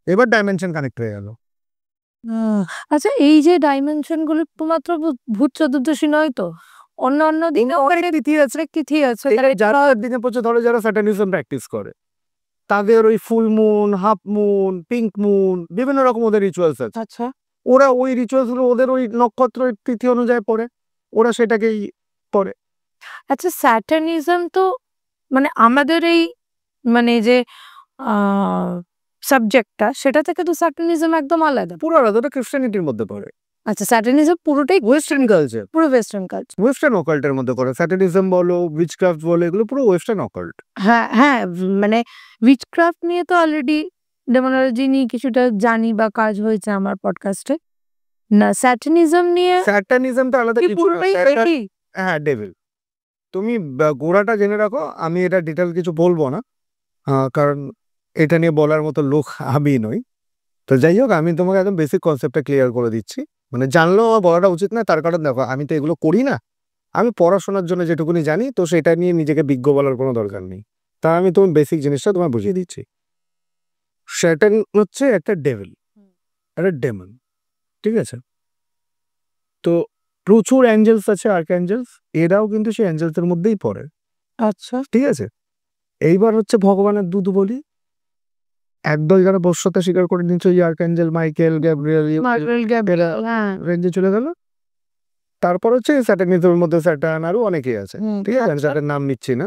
এবার ডাইমেনশন কানেক্ট হয়ে গেল। আচ্ছা, এই যে ডাইমেনশন গুলো শুধুমাত্র ভূত চতুর্দশী নয় তো, অন্য দিনেও অনেক তিথি আছে, তিথি আছে। যারা দিনে পড়ছে, ধরো যারা স্যাটানিজম প্র্যাকটিস করে, তাদের ওই full moon, half moon, pink moon, বিভিন্ন রকম ওদের রিচুয়ালস আছে। আচ্ছা ওরা ওই রিচুয়ালস গুলো ওদের ওই নক্ষত্রের তিথি অনুযায়ী পড়ে, ওরা সেটাকেই পড়ে। আচ্ছা, স্যাটানিজম তো মানে আমাদের এই মানে যে সাবজেক্টটা, সেটা থেকে তো স্যাটানিজম একদম আলাদা। পুরো আলাদা, ওটা ক্রিশ্চিয়ানিটির মধ্যে পড়ে। আচ্ছা, স্যাটানিজম পুরোটাই ওয়েস্টার্ন কালচার, পুরো ওয়েস্টার্ন কালচার। ওয়েস্টার্ন অকাল্টের মধ্যে পড়ে। স্যাটানিজম বলো, উইচক্রাফট বলো, এগুলো পুরো ওয়েস্টার্ন অকাল্ট। হ্যাঁ হ্যাঁ, মানে উইচক্রাফট নিয়ে তো অলরেডি ডেমোনোলজি নিয়ে কিছুটা জানি বা কাজ হয়েছে আমার পডকাস্টে। না, স্যাটানিজম নিয়ে স্যাটানিজমটা আলাদা কিছু না, পুরোটাই হ্যাঁ ডেভিল। তুমি গোড়াটা জেনে রাখো, আমি এটা ডিটেল কিছু বলবো না, কারণ এটা নিয়ে বলার মতো লোক আমি নই। তো যাই হোক, আমি তোমাকে একদম বেসিক কনসেপ্টটা ক্লিয়ার করে দিচ্ছি, মানে জানলেও আমার বলাটা উচিত না, তার কারণ দেখো আমি তো এগুলো করি না, আমি পড়াশোনার জন্য যেটুকুনি জানি, তো সেটা নিয়ে নিজেকে বিজ্ঞ বলার কোনো দরকার নেই। তা আমি তোমার বেসিক জিনিসটা তোমায় বুঝিয়ে দিচ্ছি। শয়তান হচ্ছে একটা ডেভিল, একটা ডেমন, ঠিক আছে। তো প্রচুর অ্যাঞ্জেলস আছে, আর্কঅ্যাঞ্জেলস, এরাও কিন্তু সেই অ্যাঞ্জেলসের মধ্যেই পড়ে। আচ্ছা ঠিক আছে? এইবার হচ্ছে ভগবানের দুধ বলি, একদল যারা বশ্যতা স্বীকার করে নিচ্ছে, ওই archangel Michael, Gabriel marble Gabriel, হ্যাঁ রেঞ্জে চলে গেল। তারপর হচ্ছে স্যাটানিজমের মধ্যে স্যাটান আরো অনেকেই আছে, ঠিক আছে? আমি তাদের নাম নিচ্ছি না।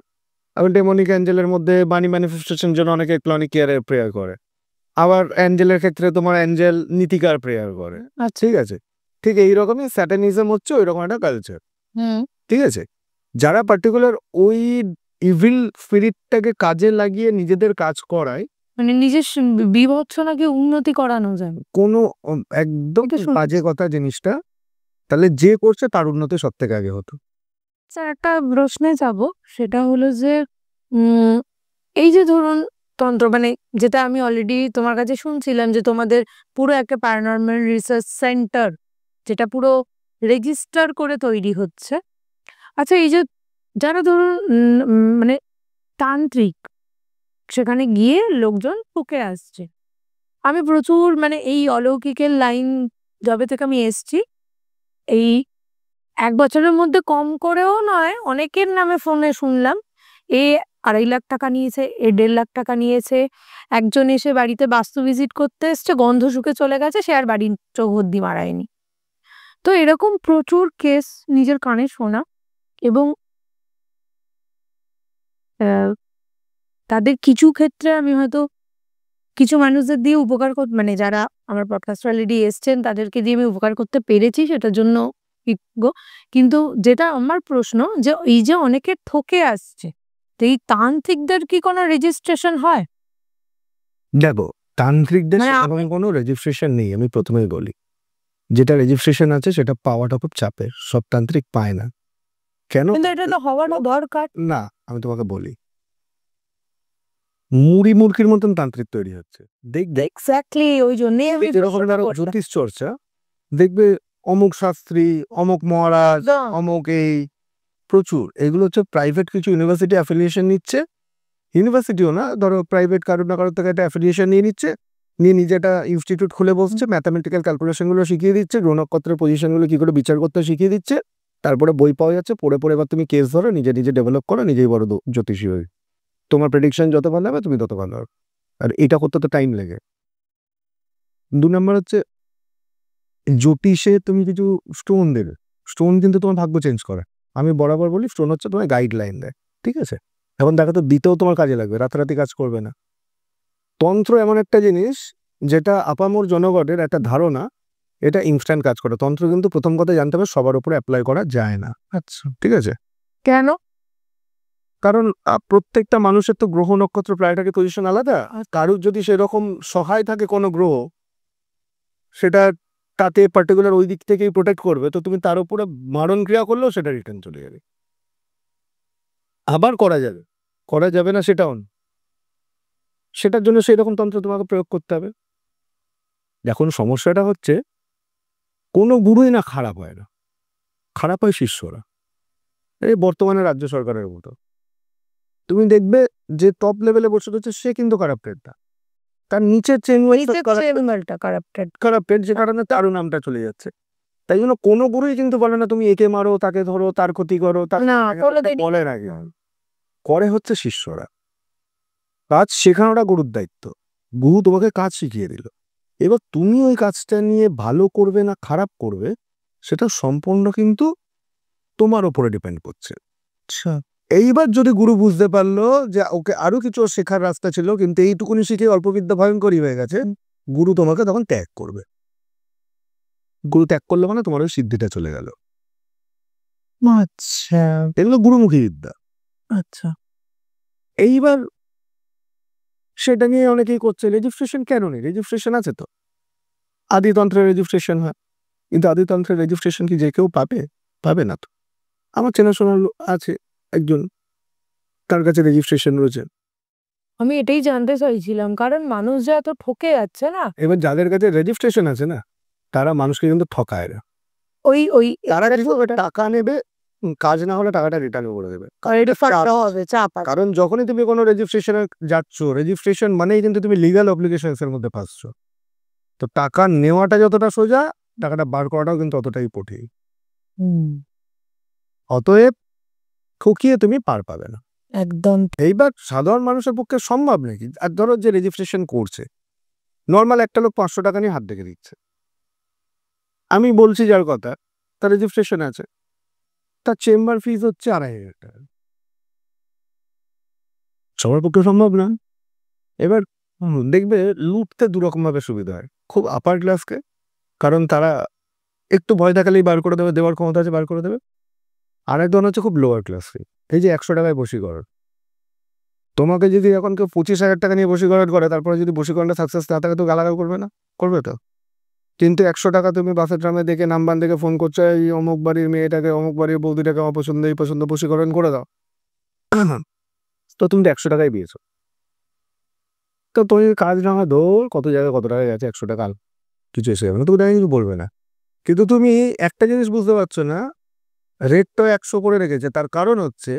আবার ডেমনিক অ্যাঞ্জেলের মধ্যে বাণী ম্যানিফেস্টেশন জন্য অনেকে ক্লনিক ইয়ারের প্রেয়ার করে। আবার অ্যাঞ্জেলের ক্ষেত্রে তোমার অ্যাঞ্জেল নীতিকার প্রেয়ার করে, ঠিক আছে? ঠিক এইরকমই স্যাটানিজম হচ্ছে ওই রকম একটা কালচার, ঠিক আছে? যারা পার্টিকুলার ওই ইভিল স্পিরিটটাকে কাজে লাগিয়ে নিজেদের কাজ করায়, মানে নিজের বিভৎসনাকে উন্নতি করানো যায়। কোনো একদম এটা শুনছি। বাজে কথা জিনিসটা। তাহলে যে করছে তার উন্নতি সব থেকে আগে হতো। স্যার একটা প্রশ্নে যাব, সেটা হলো যে এই যে ধরুন তন্ত্র, মানে যেটা আমি অলরেডি তোমার কাছে শুনছিলাম যে তোমাদের পুরো একটা প্যারানর্মাল রিসার্চ সেন্টার, যেটা পুরো রেজিস্টার করে তৈরি হচ্ছে। আচ্ছা, এই যে যারা ধরুন মানে তান্ত্রিক, সেখানে গিয়ে লোকজন ঠকে আসছে। আমি প্রচুর মানে এই অলৌকিকের লাইন যবে থেকে আমি এসছি, এই 1 বছরের মধ্যে কম করেও নয়, অনেকের নামে ফোনে শুনলাম এ 2.5 লাখ টাকা নিয়েছে, এ 1.5 লাখ টাকা নিয়েছে। একজন এসে বাড়িতে বাস্তু ভিজিট করতে এসছে, গন্ধ শুকে চলে গেছে, সে আর বাড়ির চৌহদ্দি মারায়নি। তো এরকম প্রচুর কেস নিজের কানে শোনা, এবং তাদের কিছু ক্ষেত্রে আমি হয়তো কিছু মানুষদের দিয়ে উপকার মানে যারা আমার পডকাস্ট অলরেডি এসছেন তাদেরকে দিয়ে আমি উপকার করতে পেরেছি, সেটার জন্য কৃতজ্ঞ। কিন্তু যেটা আমার প্রশ্ন, যে এই যে অনেকে ঠকে আসছে, তো এই তান্ত্রিকদের কি কোনো রেজিস্ট্রেশন হয়? দেখো, তান্ত্রিকদের মানে সেরকম কোনো রেজিস্ট্রেশন নেই। আমি প্রথমেই বলি, যেটা রেজিস্ট্রেশন আছে সেটা পাওয়াটা খুব চাপের, সব তান্ত্রিক পায় না। কেন? কিন্তু এটা তো হওয়ারও দরকার। না, আমি তোমাকে বলি, মুড়ি মুরগির মতন তান্ত্রিক তৈরি হচ্ছে। দেখবে এক্স্যাক্টলি, ওই জন্যই আমি যেরকম ধরো জ্যোতিষ চর্চা, দেখবে অমুক শাস্ত্রী, অমুক মহারাজ, অমুক এই প্রচুর, এগুলো হচ্ছে প্রাইভেট কিছু ইউনিভার্সিটি অ্যাফিলিয়েশন নিচ্ছে। ইউনিভার্সিটিও না, ধরো প্রাইভেট কারোর না কারোর থেকে একটা অ্যাফিলিয়েশন নিয়ে নিচ্ছে, নিয়ে নিজে একটা ইনস্টিটিউট খুলে বসছে, ম্যাথামেটিক্যাল ক্যালকুলেশনগুলো শিখিয়ে দিচ্ছে, গ্রহ নক্ষত্রের পজিশনগুলো কি করে বিচার করতে শিখিয়ে দিচ্ছে। তারপরে বই পাওয়া যাচ্ছে, পড়ে পড়ে এবার তুমি কেস ধরো, নিজে নিজে ডেভেলপ করো, নিজেই বড় জ্যোতিষী হয়ে। তোমার প্রেডিকশন যত ভালো হবে তুমি তত ভালো হবে। আর এটা করতে তো টাইম লাগে। 2 নম্বর হচ্ছে, জ্যোতিষে তুমি কিছু স্টোন দেবে, স্টোন কিন্তু তোমার ভাগ্য চেঞ্জ করে। আমি বরাবর বলি, স্টোন হচ্ছে তোমার গাইডলাইন দেয়, ঠিক আছে? এখন দেখা তো দিতেও তোমার কাজে লাগবে, রাতারাতি কাজ করবে না। তন্ত্র এমন একটা জিনিস যেটা আপামর জনগণের একটা ধারণা, এটা ইনস্ট্যান্ট কাজ করে। তন্ত্র কিন্তু প্রথম কথা জানতে হবে সবার উপরে অ্যাপ্লাই করা যায় না। আচ্ছা, ঠিক আছে? কেন? কারণ প্রত্যেকটা মানুষের তো গ্রহ নক্ষত্র প্ল্যানেটারি পজিশন আলাদা। কারুর যদি সেরকম সহায় থাকে কোনো গ্রহ, সেটা তাতে পার্টিকুলার ওই দিক থেকেই প্রোটেক্ট করবে, তো তুমি তার উপরে মারণ ক্রিয়া করলেও সেটা রিটার্ন চলে যাবে। আবার করা যাবে, করা যাবে না সেটাও না, সেটার জন্য সেই রকম তন্ত্র তোমাকে প্রয়োগ করতে হবে। এখন সমস্যাটা হচ্ছে, কোনো গুরুই না খারাপ হয় না, খারাপ হয় শিষ্যরা। এই বর্তমানে রাজ্য সরকারের মতো তুমি দেখবে যে টপ লেভেলে বসে রয়েছে সে কিন্তু কারাপ্টেড না, তার নিচের কারাপ্টেড, যে কারণে তারও নামটা চলে যাচ্ছে। তাই জন্য কোনো গুরুই কিন্তু বলে না তুমি একে মারো, তাকে ধরো, তার ক্ষতি করো, তার বলে না, করে হচ্ছে শিষ্যরা। কাজ শেখানোটা গুরুর দায়িত্ব। গুরু তোমাকে কাজ শিখিয়ে দিল, এবার তুমি ওই কাজটা নিয়ে ভালো করবে না খারাপ করবে, সেটা সম্পূর্ণ কিন্তু তোমার উপরে ডিপেন্ড করছে। আচ্ছা, এইবার যদি গুরু বুঝতে পারলো যে ওকে আরো কিছু শেখার রাস্তা ছিল, কিন্তু এইটুকুনি শিখে অল্পবিদ্যা ভয়ঙ্করী হয়ে গেছে, গুরু তোমাকে তখন ত্যাগ করবে। গুরু ত্যাগ করলে মানে তোমার ওই সিদ্ধিটা চলে গেল। আচ্ছা, এগুলো গুরুমুখী বিদ্যা। আচ্ছা, এইবার সেটা নিয়ে অনেকেই করছে রেজিস্ট্রেশন কেন নেই? রেজিস্ট্রেশন আছে তো, আদিতন্ত্রের রেজিস্ট্রেশন হয়, কিন্তু আদিতন্ত্রের রেজিস্ট্রেশন কি যে কেউ পাবে? পাবে না তো। আমার চেনাশোনা আছে একজন, তার কাছে রেজিস্ট্রেশন রয়েছে। আমি এটাই জানতে চাইছিলাম, কারণ মানুষ যা এত ঠকে যাচ্ছে না। এবার যাদের কাছে রেজিস্ট্রেশন আছে না, তারা মানুষকে কিন্তু ঠকায় না। ওই তারা টাকা নেবে, কাজ না হলে টাকাটা রিটার্ন করে দেবে। কারণ যখনই তুমি কোনো রেজিস্ট্রেশনে যাচ্ছ, রেজিস্ট্রেশন মানেই কিন্তু তুমি লিগাল অব্লিগেশনস এর মধ্যে ফাঁসছো। তো টাকা নেওয়াটা যতটা সোজা, টাকাটা বার করাটাও কিন্তু অতটাই কঠিন। অতএব ঠকিয়ে তুমি পার পাবে না। একদম এইবার সাধারণ মানুষের পক্ষে সম্ভব নাকি? আর ধরো যে রেজিস্ট্রেশন করছে, নর্মাল একটা লোক 500 টাকা নিয়ে হাত ডেকে দিচ্ছে। আমি বলছি যার কথা, তার রেজিস্ট্রেশন আছে, তার চেম্বার ফিস হচ্ছে 2500 টাকা। সবার পক্ষে সম্ভব না। এবার দেখবে লুটতে দুরকম ভাবে সুবিধা হয়। খুব আপার ক্লাসকে, কারণ তারা একটু ভয় দেখালেই বার করে দেবে, দেওয়ার ক্ষমতা আছে বার করে দেবে। আরেকজন হচ্ছে খুব লোয়ার ক্লাসকে, এই যে 100 টাকায় বশীকরণ। তোমাকে যদি এখন কেউ 25,000 টাকা নিয়ে বশীকরণ করে, তারপরে যদি বশীকরণটা সাকসেস না থাকে তো গালাগাল করবে না? করবে তো। কিন্তু 100 টাকা তুমি বাসের ড্রামে দেখে নাম্বার দেখে ফোন করছো, এই অমুক বাড়ির মেয়েটাকে অমুক বাড়ির বৌদিটাকে অপছন্দ এই পছন্দ বশীকরণ করে দাও, তো তুমি তো 100 টাকায় পেয়েছো। তো তুমি কাজ না হয় দৌড়, কত জায়গায় কত টাকা গেছে, 100 টাকা কিছু এসে যাবে না, তুমি তাকে কিছু বলবে না। কিন্তু তুমি একটা জিনিস বুঝতে পারছো না, রেটটা 100 করে রেখেছে, তার কারণ হচ্ছে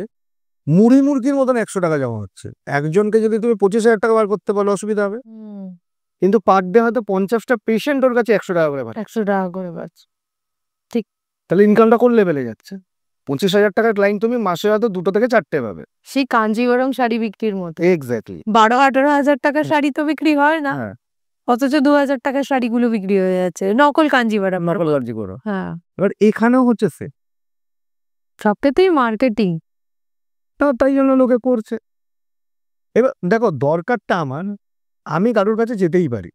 মুড়ি মুরগির মতন 100 টাকা জমা হচ্ছে। একজনকে যদি তুমি 25,000 টাকা বার করতে পারো অসুবিধা হবে, কিন্তু পার ডে হয়তো 50টা পেশেন্ট ওর কাছে 100 টাকা করে পাচ্ছে। 100 টাকা করে পাচ্ছে। তাহলে ইনকামটা কোন লেভেলে যাচ্ছে? 25,000 টাকার ক্লায়েন্ট তুমি মাসে হয়তো 2 থেকে 4টে পাবে। সেই কাঞ্জিবরম শাড়ি বিক্রির মতো। এক্স্যাক্টলি। 12-18 হাজার টাকার শাড়ি তো বিক্রি হয় না, হ্যাঁ, অথচ 2,000 টাকার শাড়িগুলো বিক্রি হয়ে যাচ্ছে নকল কাঞ্জিবরম। নকল কার্জি করো। হ্যাঁ, এবার এখানেও হচ্ছে সে, সবটাতেই মার্কেটিং। তাই জন্য লোকে করছে। এবার দেখো দরকারটা আমার, আমি কারোর কাছে যেতেই পারি।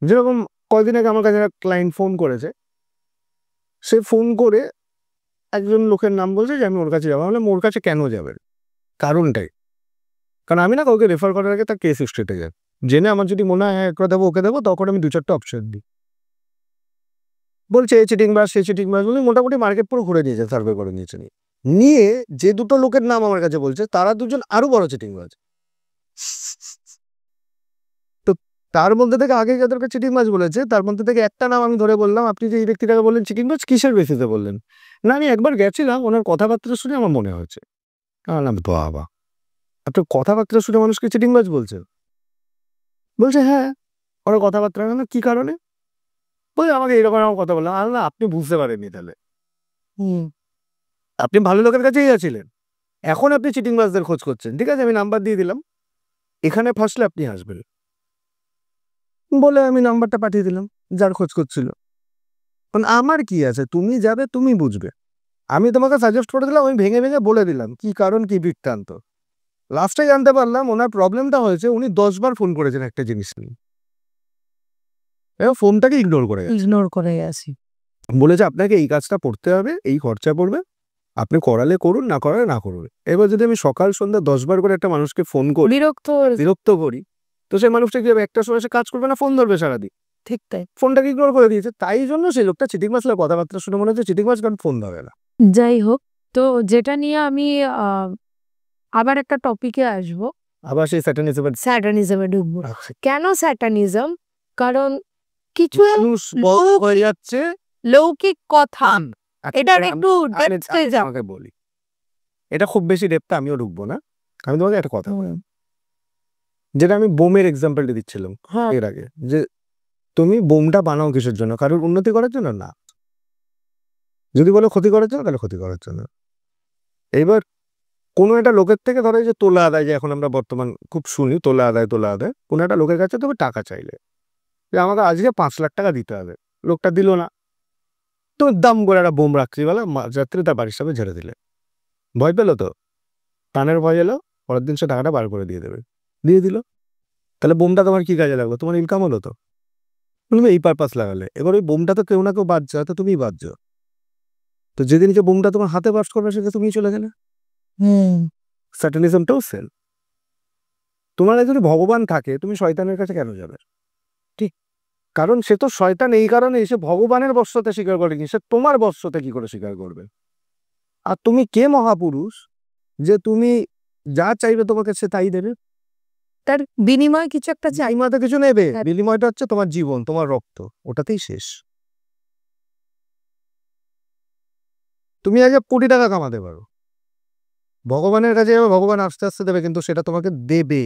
যেরকম কয়েকদিন আগে আমার কাছে একটা ক্লায়েন্ট ফোন করেছে, সে ফোন করে একজন লোকের নাম বলছে যে আমি ওর কাছে যাবো। আমি বললাম ওর কাছে কেন যাবেন, কারণটাই। কারণ আমি না কাউকে রেফার করার আগে তার কেস হিস্ট্রিতে যাই, জেনে আমার যদি মনে হয় একটা দেবো ওকে দেবো, তখন আমি 2-4টা অপশন দিই। বলছে এই চিটিং বাস সে চিটিং বাস বলে মোটামুটি মার্কেট পুরো ঘুরে নিয়েছে, সার্ভে করে নিয়েছে। নিয়ে যে দুটো লোকের নাম আমার কাছে বলছে তারা দুজন আরো বড় চিটিং বাজ। তো তার মধ্যে থেকে আগে যাদেরকে চিটিং বাজ বলেছে তার মধ্যে থেকে একটা নাম আমি ধরে বললাম, আপনি যে এই ব্যক্তিটাকে বললেন চিটিং বাজ, কিসের বেসিসে বললেন? না আমি একবার গেছিলাম, ওনার কথাবার্তা শুনে আমার মনে হয়েছে। না বাবা, আপনার কথাবার্তা শুনে মানুষকে চিটিং বাজ বলছে? বলছে হ্যাঁ, ওরা কথাবার্তা না কি কারণে? বলছে আমাকে এরকম এরকম কথা বললাম। না আপনি বুঝতে পারেননি, তাহলে আপনি ভালো লোকের কাছেই গেছিলেন, এখন আপনি চিটিং বাজদের খোঁজ করছেন। ঠিক আছে, আমি নাম্বার দিয়ে দিলাম, এখানে ফাঁসলে আপনি আসবেন বলে আমি নাম্বারটা পাঠিয়ে দিলাম যার খোঁজ করছিল। কারণ আমার কি আছে, তুমি যাবে তুমি বুঝবে। আমি তোমাকে সাজেস্ট করে দিলাম, আমি ভেঙে ভেঙে বলে দিলাম কি কারণ কি বৃত্তান্ত। লাস্টে জানতে পারলাম ওনার প্রবলেমটা হয়েছে উনি 10 বার ফোন করেছেন একটা জিনিস নিয়ে, এবার ফোনটাকে ইগনোর করে গেছি। বলেছে আপনাকে এই কাজটা করতে হবে, এই খরচা পড়বে, আপনি করালে করুন, না করালে না করুন। এবার যদি আমি সকাল সন্ধ্যা 10 বার করে একটা মানুষকে ফোন করি, বিরক্ত করি, তো সেই মানুষটা কি একটা সময় সে কাজ করবে না, ফোন ধরবে সারাদিন। ঠিক তাই। ফোনটাকে ইগনোর করে দিয়েছে, তাই জন্য সেই লোকটা চিটিং মাছলা কথাবার্তা শুনে মনে হচ্ছে চিটিং মাছ, কারণ ফোন ধরে না। যাই হোক, তো যেটা নিয়ে আমি আবার একটা টপিকে আসবো, আবার সেই স্যাটানিজমে ঢুকবো। কেন স্যাটানিজম? কারণ কিছু মানুষ হয়ে যাচ্ছে লৌকিক কথা, এটার একটু ডেপথে যাও। আমাকে বলি, এটা খুব বেশি ডেপথে আমিও ঢুকবো না। আমি তোমাকে একটা কথা বলি, যেটা আমি বোমের এক্সাম্পলটা দিচ্ছিলাম এর আগে, যে তুমি বোমটা বানাও কিসের জন্য? কারোর উন্নতি করার জন্য না। যদি বলো ক্ষতি করার জন্য, তাহলে ক্ষতি করার জন্য। এইবার কোনো একটা লোকের থেকে ধরো যে তোলা আদায়, যে এখন আমরা বর্তমান খুব শুনি তোলা আদায়, কোনো একটা লোকের কাছে তুমি টাকা চাইলে যে আমাকে আজকে 5 লাখ টাকা দিতে হবে, লোকটা দিল না, তো দাম করে একটা বোম রাত্রিবেলা মাঝরাত্রে তার বাড়ির সামনে ঝেড়ে দিলে, ভয় পেলো তো, প্রাণের ভয় এলো, পরের দিন সে টাকাটা বার করে দিয়ে দেবে, দিয়ে দিল। তাহলে বোমটা তোমার কি কাজে লাগলো? তোমার ইনকাম হলো তো, তুমি এই পারপাস লাগালে। এবার ওই বোমটা তো কেউ না কেউ বাজছে, হয়তো তুমিই বাজছো, তো যেদিন যে বোমটা তোমার হাতে বাস্ট করবে সেটা তুমি চলে গেলে। স্যাটানিজমটাও সেল। তোমার যদি ভগবান থাকে, তুমি শয়তানের কাছে কেন যাবে? ঠিক, কারণ সে তো শয়তান এই কারণে সে ভগবানের বশ্যতা স্বীকার করেনি, সে তোমার বশ্যতা কি করে স্বীকার করবে? আর তুমি কে মহাপুরুষ যে তুমি যা চাইবে তোমাকে সে তাই দেবে? তার বিনিময় কিছু একটা চাই। চাইমা তো কিছু নেবে, বিনিময়টা হচ্ছে তোমার জীবন, তোমার রক্ত, ওটাতেই শেষ। তুমি আগে কোটি টাকা কামাতে পারো, ভগবানের কাছে যাবে, ভগবান আস্তে আস্তে দেবে, কিন্তু সেটা তোমাকে দেবে।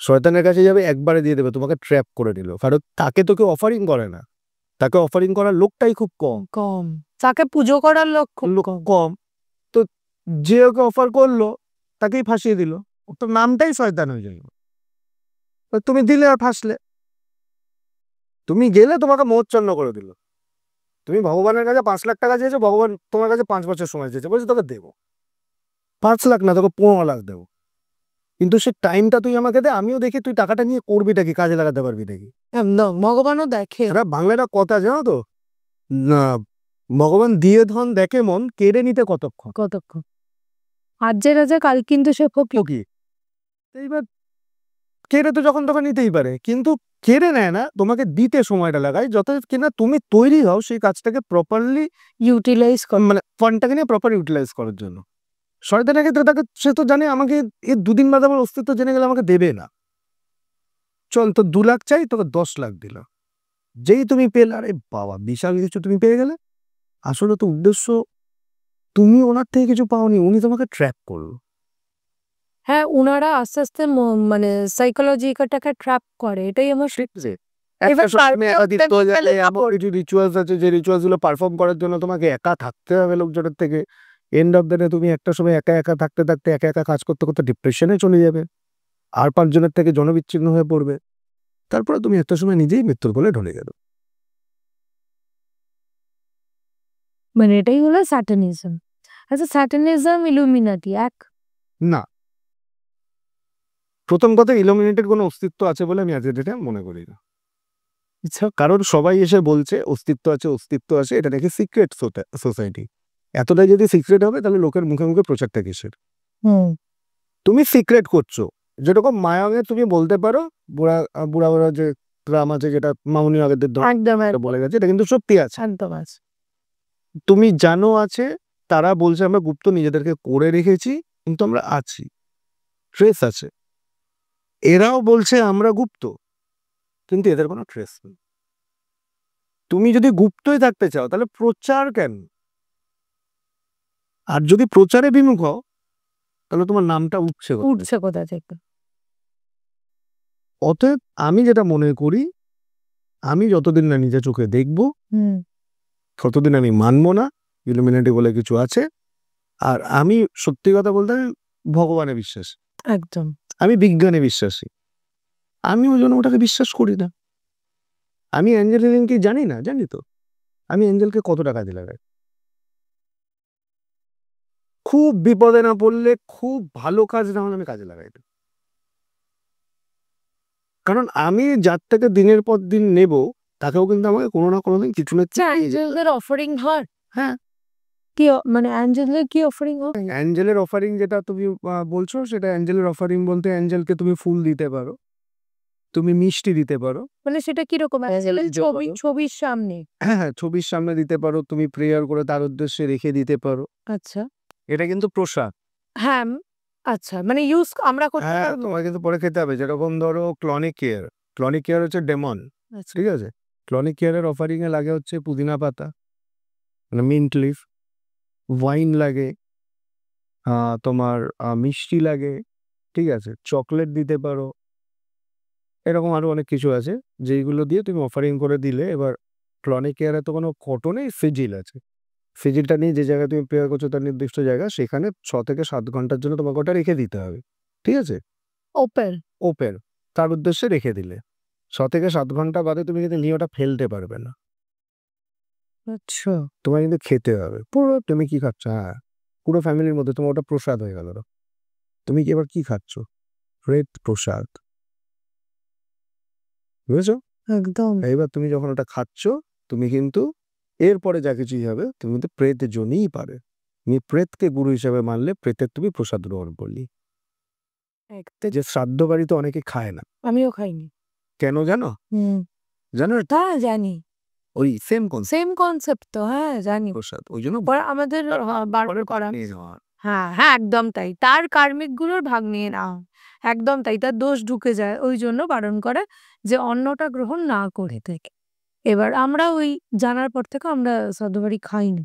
শয়তানের কাছে যাবে, একবারে দিয়ে দেবে, তোমাকে ট্র্যাপ করে নিল। কারণ তাকে তো কেউ অফারিং করে না, তাকে অফারিং করার লোকটাই খুব কম, তাকে পুজো করার লোক কম। তো যে ওকে অফার করলো তাকেই ফাঁসিয়ে দিল, ওর তো নামটাই শয়তান হয়ে যাবে। তুমি দিলে আর ফাঁসলে, তুমি গেলে তোমাকে মোহচ্ছন্ন করে দিল। তুমি ভগবানের কাছে 5 লাখ টাকা চেয়েছো, ভগবান তোমার কাছে 5 বছর সময় চেয়েছে, বলছে তোকে দেবো 5 লাখ না, তোকে 15 লাখ দেবো, কিন্তু সে টাইমটা তুই আমাকে দে, আমিও দেখি তুই টাকাটা নিয়ে করবিটা কি, কাজে লাগাতে পারবি নাকি। একদম ভগবানও দেখে। এরা বাংলাটা কথা জানো তো, না ভগবান দিয়ে ধন দেখে মন, কেড়ে নিতে কতক্ষণ। কতক্ষণ আজ যে রাজা কাল কিন্তু সে ফকির। কি এইবার কেড়ে তো যখন তখন নিতেই পারে, কিন্তু কেড়ে নেয় না, তোমাকে দিতে সময়টা লাগায়, যত কিনা তুমি তৈরি হও সেই কাজটাকে প্রপারলি ইউটিলাইজ মানে ফান্ডটাকে নিয়ে প্রপার ইউটিলাইজ করার জন্য। শয়তানের ক্ষেত্রে তাকে, সে তো জানে আমাকে এর 2 দিন বাদে আমার অস্তিত্ব জেনে গেলে আমাকে দেবে না। চল তো 2 লাখ চাই, তোকে 10 লাখ দিলাম, যেই তুমি পেলে আরে বাবা বিশাল কিছু তুমি পেয়ে গেলে। আসলে তো উদ্দেশ্য তুমি ওনার থেকে কিছু পাওনি, উনি তোমাকে ট্র্যাপ করলো। হ্যাঁ, উনারা আস্তে আস্তে মানে সাইকোলজিটাকে ট্র্যাপ করে, এটাই আমার এবার রিচুয়ালস আছে, যে রিচুয়ালস গুলো পারফর্ম করার জন্য তোমাকে একা থাকতে হবে লোকজনের থেকে। এন্ড অফ দ্য ডে তুমি একটা সময় একা একা থাকতে থাকতে একা একা কাজ করতে করতে ডিপ্রেশনে চলে যাবে, আর 5 জনের থেকে জনবিচ্ছিন্ন হয়ে পড়বে, তারপরে তুমি একটা সময় নিজেই মৃত্যুর কোলে ঢলে গেল। মানে এটাই হলো স্যাটানিজম। আচ্ছা, স্যাটানিজম ইলুমিনাটি এক না, প্রথম কথা ইলুমিনেটেড কোনো অস্তিত্ব আছে বলে আমি আজকের ডেটে মনে করি না। আচ্ছা, কারণ সবাই এসে বলছে অস্তিত্ব আছে অস্তিত্ব আছে, এটা নাকি সিক্রেট সোসাইটি। এতটাই যদি সিক্রেট হবে তাহলে লোকের মুখে মুখে প্রচারটা কিসের? তুমি সিক্রেট করছো, যেরকম মায়াঙে তুমি বলতে পারো বুড়া বুড়া বুড়া যে গ্রাম আছে, যেটা মামুনি আগেদের বলে গেছে, এটা কিন্তু সত্যি আছে। তুমি জানো আছে, তারা বলছে আমরা গুপ্ত নিজেদেরকে করে রেখেছি, কিন্তু আমরা আছি, ট্রেস আছে। এরাও বলছে আমরা গুপ্ত, কিন্তু এদের কোনো ট্রেস নেই। তুমি যদি গুপ্তই থাকতে চাও তাহলে প্রচার কেন? আর যদি প্রচারে বিমুখ হও তাহলে তোমার নামটা উঠছে কোথা থেকে? অতএব আমি যেটা মনে করি, আমি যতদিন না নিজে চোখে দেখবো ততদিন আমি মানবো না ইলুমিনাটি বলে কিছু আছে। আর আমি সত্যি কথা বলতে আমি ভগবানে বিশ্বাসী, একদম আমি বিজ্ঞানে বিশ্বাসী, আমি ওই জন্য ওটাকে বিশ্বাস করি না। আমি অ্যাঞ্জেলিনকে জানি না, জানি তো আমি অ্যাঞ্জেলকে কতটা কাজে লাগাই, খুব বিপদে না পড়লে, খুব ভালো কাজ না হলে আমি কাজে লাগাই না। কারণ আমি যার থেকে দিনের পর দিন নেব, তাকেও কিন্তু আমাকে কোনো না কোনো দিন কিছু না অ্যাঞ্জেলদের অফারিং হয়। হ্যাঁ, কি মানে অ্যাঞ্জেলদের কি অফারিং হয়? অ্যাঞ্জেলের অফারিং যেটা তুমি বলছো, সেটা অ্যাঞ্জেলের অফারিং বলতে অ্যাঞ্জেলকে তুমি ফুল দিতে পারো, তুমি মিষ্টি দিতে পারো। মানে সেটা কিরকম? ছবির সামনে? হ্যাঁ হ্যাঁ, ছবির সামনে দিতে পারো, তুমি প্রেয়ার করে তার উদ্দেশ্যে রেখে দিতে পারো। আচ্ছা, এটা কিন্তু প্রসাদ। হ্যাঁ, আচ্ছা, মানে ইউজ আমরা করতে হ্যাঁ, পারবো? তোমার কিন্তু পরে খেতে হবে। যেরকম ধরো ক্লনিক কেয়ার, ক্লনিক কেয়ার হচ্ছে ডেমন, আচ্ছা, ঠিক আছে? ক্লনিক কেয়ারের অফারিং এ লাগে হচ্ছে পুদিনা পাতা, মানে মিন্ট লিফ, ওয়াইন লাগে, তোমার মিষ্টি লাগে, ঠিক আছে, চকলেট দিতে পারো, এরকম আরো অনেক কিছু আছে যেইগুলো দিয়ে তুমি অফারিং করে দিলে। এবার ক্লনিক কেয়ারে তো কোনো ফটো নেই, সিজিল আছে। সিজিলটা নিয়ে যে জায়গায় তুমি প্রেয়ার করছো তার নির্দিষ্ট জায়গা, সেখানে 6 থেকে 7 ঘন্টার জন্য তোমাকে ওটা রেখে দিতে হবে, ঠিক আছে? ওপেন ওপেন, তার উদ্দেশ্যে রেখে দিলে 6 থেকে 7 ঘন্টা বাদে তুমি কিন্তু নিয়ে ওটা ফেলতে পারবে না, আচ্ছা, তোমার কিন্তু খেতে হবে পুরো। তুমি কি খাচ্ছ? হ্যাঁ, পুরো ফ্যামিলির মধ্যে তোমার ওটা প্রসাদ হয়ে গেল। তুমি কি এবার কি খাচ্ছ? প্রেত প্রসাদ, বুঝেছো? একদম এইবার তুমি যখন ওটা খাচ্ছ, তুমি কিন্তু এরপরে যা কিছুই হবে তুমি কিন্তু প্রেতের জন্যই পারে। তুমি প্রেতকে গুরু হিসাবে মানলে প্রেতের তুমি প্রসাদ গ্রহণ করলি। যে শ্রাদ্ধ বাড়িতে অনেকে খায় না, আমিও খাইনি। কেন জানো? জানো? হ্যাঁ, জানি। ওই সেম কনসেপ্ট তো, হ্যাঁ জানি। প্রসাদ, ওই জন্য আমাদের বার করা। নিয়ে যাওয়া। হ্যাঁ হ্যাঁ, একদম তাই, তার কার্মিক গুলোর ভাগ নিয়ে নাও, একদম তাই, তার দোষ ঢুকে যায়, ওই জন্য বারণ করে যে অন্নটা গ্রহণ না করে থেকে। এবার আমরা ওই জানার পর থেকে আমরা শ্রাদ্ধবাড়ি খাইনি।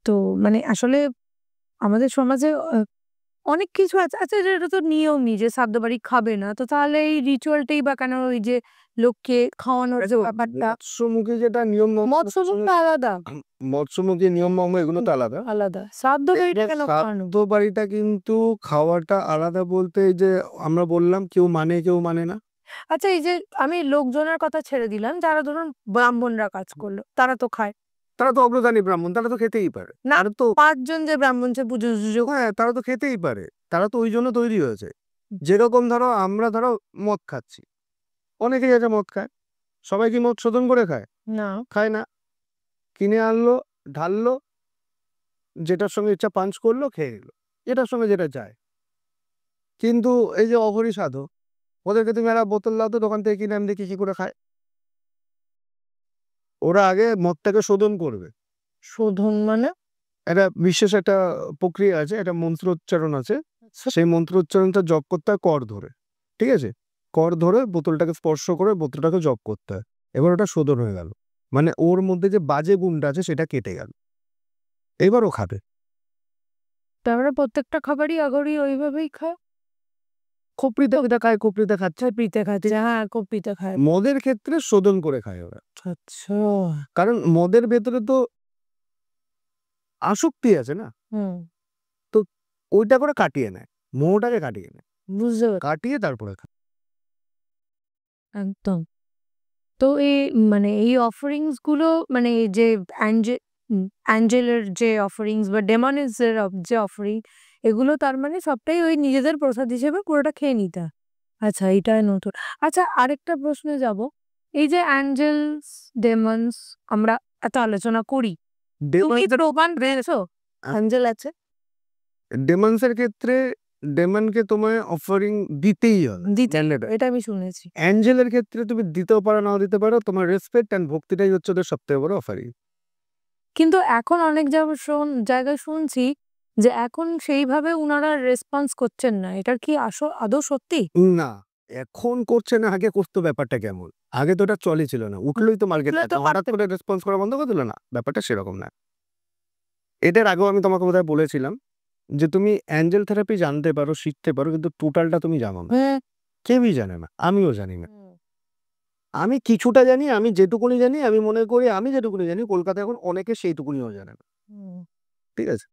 তো মানে আসলে আমাদের সমাজে অনেক কিছু আছে। আচ্ছা এটা তো নিয়মই যে শ্রাদ্ধ বাড়ি খাবে না। তো তাহলে এই রিচুয়ালটাই বা কেন ওই যে লোককে খাওয়ানোর যে ব্যাপারটা? মৎস্যমুখী যেটা নিয়ম মৎস্যভোগ তো আলাদা। মৎস্যমুখী নিয়ম এগুলো তো আলাদা। আলাদা। শ্রাদ্ধ বাড়িটা কেন খাওয়ানো? শ্রাদ্ধ বাড়িটা কিন্তু খাওয়াটা আলাদা বলতে এই যে আমরা বললাম কেউ মানে কেউ মানে না। আচ্ছা এই যে আমি লোকজনের কথা ছেড়ে দিলাম, যারা ধরুন ব্রাহ্মণরা কাজ করলো, তারা তো খায়। তারা তো অগ্রদানী ব্রাহ্মণ, তারা তো খেতেই পারে। না আর তো ৫ জন যে ব্রাহ্মণ সে পুজো হ্যাঁ, তারা তো খেতেই পারে। তারা তো ওই জন্য তৈরি হয়েছে। যেরকম ধরো আমরা ধরো মদ খাচ্ছি। অনেকেই আছে মদ খায়। সবাই কি মদ শোধন করে খায়? না। খায় না। কিনে আনলো, ঢাললো, যেটার সঙ্গে ইচ্ছা পাঞ্চ করলো, খেয়ে নিল। এটার সঙ্গে যেটা যায়। কিন্তু এই যে অঘরী সাধক, ওদেরকে তুমি একটা বোতল দাও তো দোকান থেকে কিনে, আমি দেখি কি করে খায়। ওরা আগে মদটাকে শোধন করবে। শোধন মানে? একটা বিশেষ একটা প্রক্রিয়া আছে, একটা মন্ত্রোচ্চারণ আছে। সেই মন্ত্রোচ্চারণটা জপ করতে হয় কর ধরে। ঠিক আছে? কর ধরে বোতলটাকে স্পর্শ করে বোতলটাকে জপ করতে হয়। এবার ওটা শোধন হয়ে গেল। মানে ওর মধ্যে যে বাজে গুণটা আছে সেটা কেটে গেল। এবার ও খাবে। তারপরে প্রত্যেকটা খাবারই আগরই ওইভাবেই খায়? খোপড়িতে খায়, খোপড়িতে খাচ্ছে। পিতে খাচ্ছে, হ্যাঁ পিতে খায়। মদের ক্ষেত্রে শোধন করে খায় ওরা। আচ্ছা। কারণ মদের ভেতরে তো আসক্তি আছে না? হুম। তো ওইটা করে কাটিয়ে নেয়। মোহটাকে কাটিয়ে নেয়। বুঝতে পারছি। কাটিয়ে তারপরে খায়। একদম। তো মানে এই অফারিংস গুলো মানে এই যে অ্যাঞ্জেলের যে অফারিংস বা ডেমনেসের যে অফারিং, এগুলো তার মানে সবটাই ওই নিজেদের প্রসাদ হিসেবে পুরোটা খেয়ে নিতে হয়। আচ্ছা এইটাই নতুন। আচ্ছা আরেকটা প্রশ্নে যাব। এই যে অ্যাঞ্জেলস, ডেমনস আমরা এত আলোচনা করি। তুমি প্রমাণ পেয়েছো অ্যাঞ্জেল আছে? ডেমন্সের ক্ষেত্রে ডেমনকে তোমায় অফারিং দিতেই হবে। এটা আমি শুনেছি। অ্যাঞ্জেলের ক্ষেত্রে তুমি দিতেও পারো, নাও দিতে পারো। তোমার রেসপেক্ট অ্যান্ড ভক্তিটাই হচ্ছে ওদের সবথেকে বড় অফারিং। কিন্তু এখন অনেক জায়গায় শুনছি যে এখন সেইভাবে উনারা রেসপন্স করছেন না। এটার কি আদৌ সত্যি? না, এখন করছে না, আগে করতো। ব্যাপারটা কেমন? আগে তো এটা চলই ছিল না। উঠলোই তো মার্কেট, উঠলে তো হঠাৎ করে রেসপন্স করা বন্ধ করে দিল না। ব্যাপারটা সেরকম না। এটার আগেও আমি তোমাকে বোধহয় বলেছিলাম যে তুমি অ্যাঞ্জেল থেরাপি জানতে পারো, শিখতে পারো, কিন্তু টোটালটা তুমি জানো না। হ্যাঁ। কেউই জানে না, আমিও জানি না। আমি কিছুটা জানি, আমি যেটুকুনি জানি, আমি মনে করি আমি যেটুকুনি জানি কলকাতায় এখন অনেকে সেইটুকুনিও জানে না। ঠিক আছে?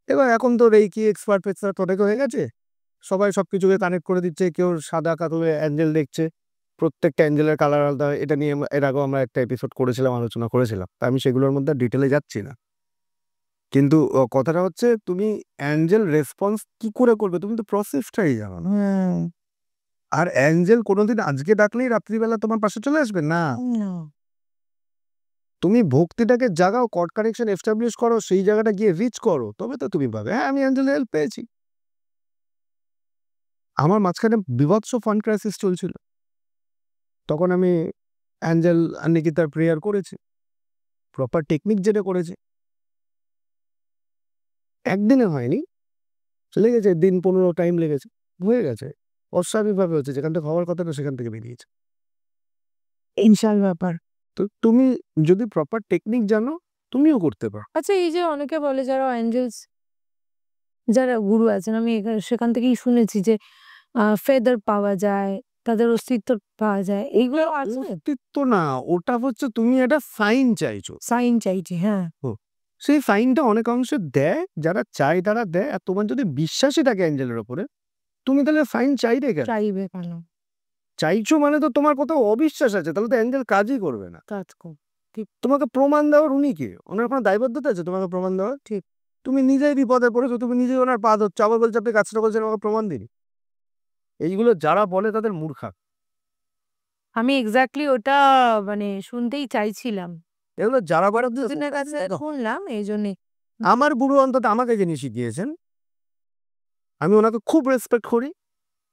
এবার এখন তো রেইকি এক্সপার্ট ফেক্সপার্ট অনেকে হয়ে গেছে। সবাই সবকিছুকে কানেক্ট করে দিচ্ছে। কেউ সাদা কাতরে অ্যাঞ্জেল দেখছে। প্রত্যেকটা অ্যাঞ্জেলের কালার আলাদা হয়। এটা নিয়ে এর আগেও আমরা একটা এপিসোড করেছিলাম, আলোচনা করেছিলাম। তা আমি সেগুলোর মধ্যে ডিটেলে যাচ্ছি না। কিন্তু কথাটা হচ্ছে তুমি অ্যাঞ্জেল রেসপন্স কি করে করবে? তুমি তো প্রসেসটাই জানো না। আর অ্যাঞ্জেল কোনোদিন আজকে ডাকলেই রাত্রিবেলা তোমার পাশে চলে আসবে না। তুমি ভক্তিটাকে জাগাও, কর্ড কানেকশন এস্টাবলিশ করো, সেই জায়গাটা গিয়ে রিচ করো, তবে তো তুমি পাবে। হ্যাঁ, আমি অ্যাঞ্জেলের হেল্প পেয়েছি। আমার মাঝখানে বীভৎস ফান্ড ক্রাইসিস চলছিল। তখন আমি অ্যাঞ্জেল আর নিকিতার প্রেয়ার করেছি। প্রপার টেকনিক জেনে করেছি। একদিনে হয়নি, লেগেছে দিন 15 টাইম লেগেছে। হয়ে গেছে। অস্বাভাবিকভাবে হচ্ছে, যেখান থেকে হওয়ার কথা না সেখান থেকে বেরিয়েছে। ইনশাল ব্যাপার। তো তুমি যদি প্রপার টেকনিক জানো, তুমিও করতে পারো। আচ্ছা এই যে অনেকে বলে যারা অ্যাঞ্জেলস, যারা গুরু আছেন, আমি সেখান থেকেই শুনেছি যে ফেদার পাওয়া যায়, তাদের অস্তিত্ব পাওয়া যায়। এইগুলো আছে? অস্তিত্ব না, ওটা হচ্ছে তুমি একটা সাইন চাইছো। সাইন চাইছি, হ্যাঁ। সেই সাইনটা অনেক অংশে দেয়, যারা চায় তারা দেয়। আর তোমার যদি বিশ্বাসই থাকে অ্যাঞ্জেলের ওপরে, তুমি তাহলে সাইন চাইবে কেন? চাইবে কেন? চাইছো মানে তো তোমার কোথাও অবিশ্বাস আছে, তাহলে তো অ্যাঞ্জেল কাজই করবে না। কাজ কর। ঠিক। তোমাকে প্রমাণ দেওয়ার উনি কে? ওনার কোনো দায়বদ্ধতা আছে তোমাকে প্রমাণ দেওয়ার? ঠিক। তুমি নিজেই বিপদে পড়েছো, তুমি নিজেই ওনার পা ধরছো, আবার বলছো আপনি কাজটা করছেন, আমাকে প্রমাণ দিন। এইগুলো যারা বলে তাদের মূর্খা। আমি এক্স্যাক্টলি ওটা মানে শুনতেই চাইছিলাম। এগুলো যারা বলে দুদিনের কাছে শুনলাম এই জন্যে। আমার গুরু অন্তত আমাকে জিনিস শিখিয়েছেন। আমি ওনাকে খুব রেসপেক্ট করি।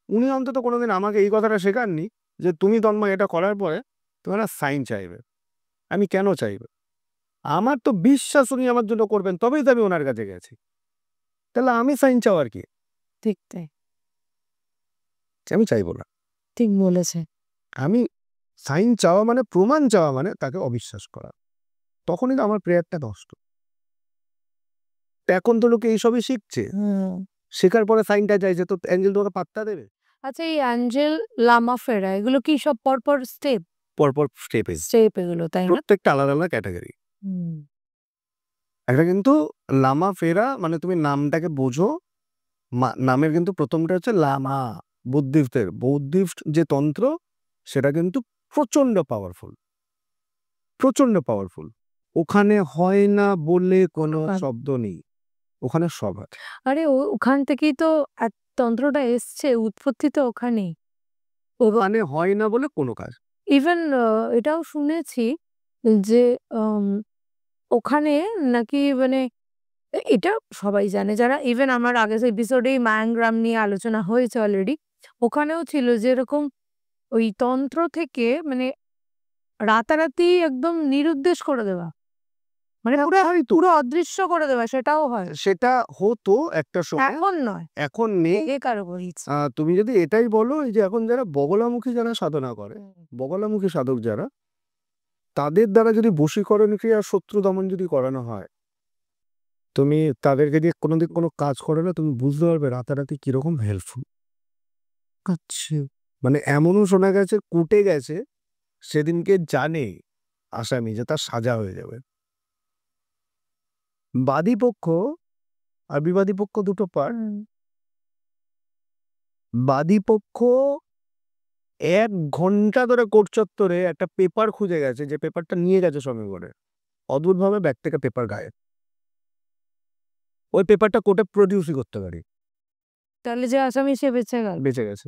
উনি অন্তত কোনোদিন আমাকে এই কথাটা শেখাননি যে তুমি তন্ময় এটা করার পরে তোমার সাইন চাইবে। আমি কেন চাইবে? আমার তো বিশ্বাস উনি আমার জন্য করবেন, তবেই তো আমি ওনার কাছে গেছি। তাহলে আমি সাইন চাওয়ার কি? ঠিক তাই। আমি চাইবো না। ঠিক বলেছে। আমি সাইন চাওয়া মানে, প্রমাণ চাওয়া মানে তাকে অবিশ্বাস করা। তখনই তো আমার প্রেয়ারটা নষ্ট। এখন তো লোকে এইসবই শিখছে। শেখার পরে সাইনটা চাইছে, তো অ্যাঞ্জেল তোমাকে পাত্তা দেবে? আচ্ছা, এই অ্যাঞ্জেল, লামা ফেরা এগুলো কি সব পরপর পরপর স্টেপে স্টেপ এগুলো, তাই না? প্রত্যেকটা আলাদা আলাদা ক্যাটাগরি। হুম। একটা কিন্তু লামা ফেরা মানে তুমি নামটাকে বোঝো, নামের কিন্তু প্রথমটা হচ্ছে লামা, বুদ্ধিস্টের বৌদ্ধিস্ট যে তন্ত্র সেটা কিন্তু প্রচন্ড পাওয়ারফুল, প্রচন্ড পাওয়ারফুল। ওখানে হয় না বলে কোনো শব্দ নেই, ওখানে সব আছে। আরে ওখান থেকেই তো তন্ত্রটা এসছে, উৎপত্তি তো ওখানেই। ওখানে হয় না বলে কোনো কাজ। ইভেন এটাও শুনেছি যে ওখানে নাকি মানে এটা সবাই জানে, যারা ইভেন আমার আগের এপিসোডেই মায়াঙ্গ্রাম নিয়ে আলোচনা হয়েছে অলরেডি, ওখানেও ছিল যে এরকম ওই তন্ত্র থেকে মানে রাতারাতি একদম নিরুদ্দেশ করে দেওয়া, মানে পুরো অদৃশ্য করে দেওয়া, সেটাও হয়। সেটা হতো একটা সময়, এখন নয়, এখন নেই। কারো বলিস তুমি যদি এটাই বলো, এই যে এখন যারা বগলামুখী যারা সাধনা করে, বগলামুখী সাধক যারা, তাদের দ্বারা যদি বশীকরণ ক্রিয়া শত্রু দমন যদি করানো হয়, তুমি তাদেরকে দিয়ে কোনোদিন কোনো কাজ করে না, তুমি বুঝতে পারবে রাতারাতি কিরকম হেল্পফুল। আচ্ছা, মানে এমনও শোনা গেছে কুটে গেছে সেদিনকে জানে আসামি যে তার সাজা হয়ে যাবে। বাদী পক্ষ আর বিবাদী পক্ষ দুটো পার্ট। বাদী পক্ষ 1 ঘন্টা ধরে কোর্ট চত্বরে একটা পেপার খুঁজে গেছে, যে পেপারটা নিয়ে গেছে সঙ্গে করে, অদ্ভুতভাবে ব্যাগ থেকে পেপার গায়েব। ওই পেপারটা কোর্টে প্রডিউসই করতে পারি, তাহলে যে আসামি সে বেঁচে গেছে।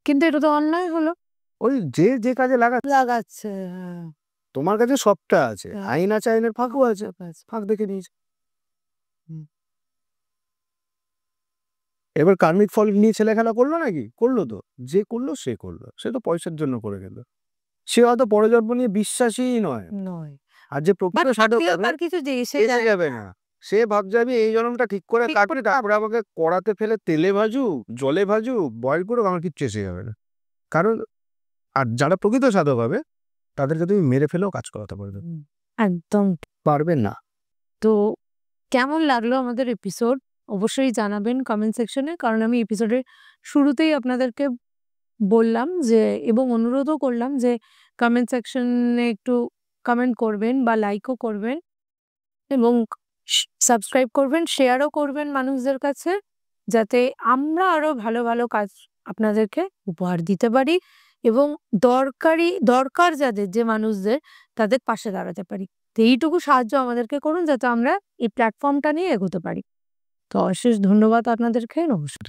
কিন্তু এটা তো অন্যায় হলো। ওই যে কাজে লাগাচ্ছে তোমার কাছে সবটা আছে, আইন আছে, আইনের ফাঁকও আছে, ফাঁক দেখে নিয়েছে। এবার কার্মিক ফল নিয়ে ছেলে খেলা করলো নাকি? করলো তো, যে করলো সে করলো, সে তো পয়সার জন্য করে গেল, সে হয়তো পরে জন্ম নিয়ে বিশ্বাসীই নয়। আর যে প্রকৃত সাধক কিছু যে এসে যাবে না, সে ভাবছে আমি এই জন্মটা ঠিক করে কাটবি, তারপরে আমাকে কড়াতে ফেলে তেলে ভাজু, জলে ভাজু, বয়েল করুক, আমার কিচ্ছু এসে যাবে না। কারণ আর যারা প্রকৃত সাধক হবে তাদেরকে তুমি মেরে ফেলেও কাজ করাতে পারবে, একদম পারবে না। তো কেমন লাগলো আমাদের এপিসোড অবশ্যই জানাবেন কমেন্ট সেকশনে, কারণ আমি এপিসোডের শুরুতেই আপনাদেরকে বললাম যে, এবং অনুরোধও করলাম যে কমেন্ট সেকশনে একটু কমেন্ট করবেন বা লাইকও করবেন এবং সাবস্ক্রাইব করবেন, শেয়ারও করবেন মানুষদের কাছে, যাতে আমরা আরো ভালো ভালো কাজ আপনাদেরকে উপহার দিতে পারি এবং দরকার যাদের, যে মানুষদের, তাদের পাশে দাঁড়াতে পারি। তো এইটুকু সাহায্য আমাদেরকে করুন যাতে আমরা এই প্ল্যাটফর্মটা নিয়ে এগোতে পারি। তো অশেষ ধন্যবাদ আপনাদেরকে। নমস্কার।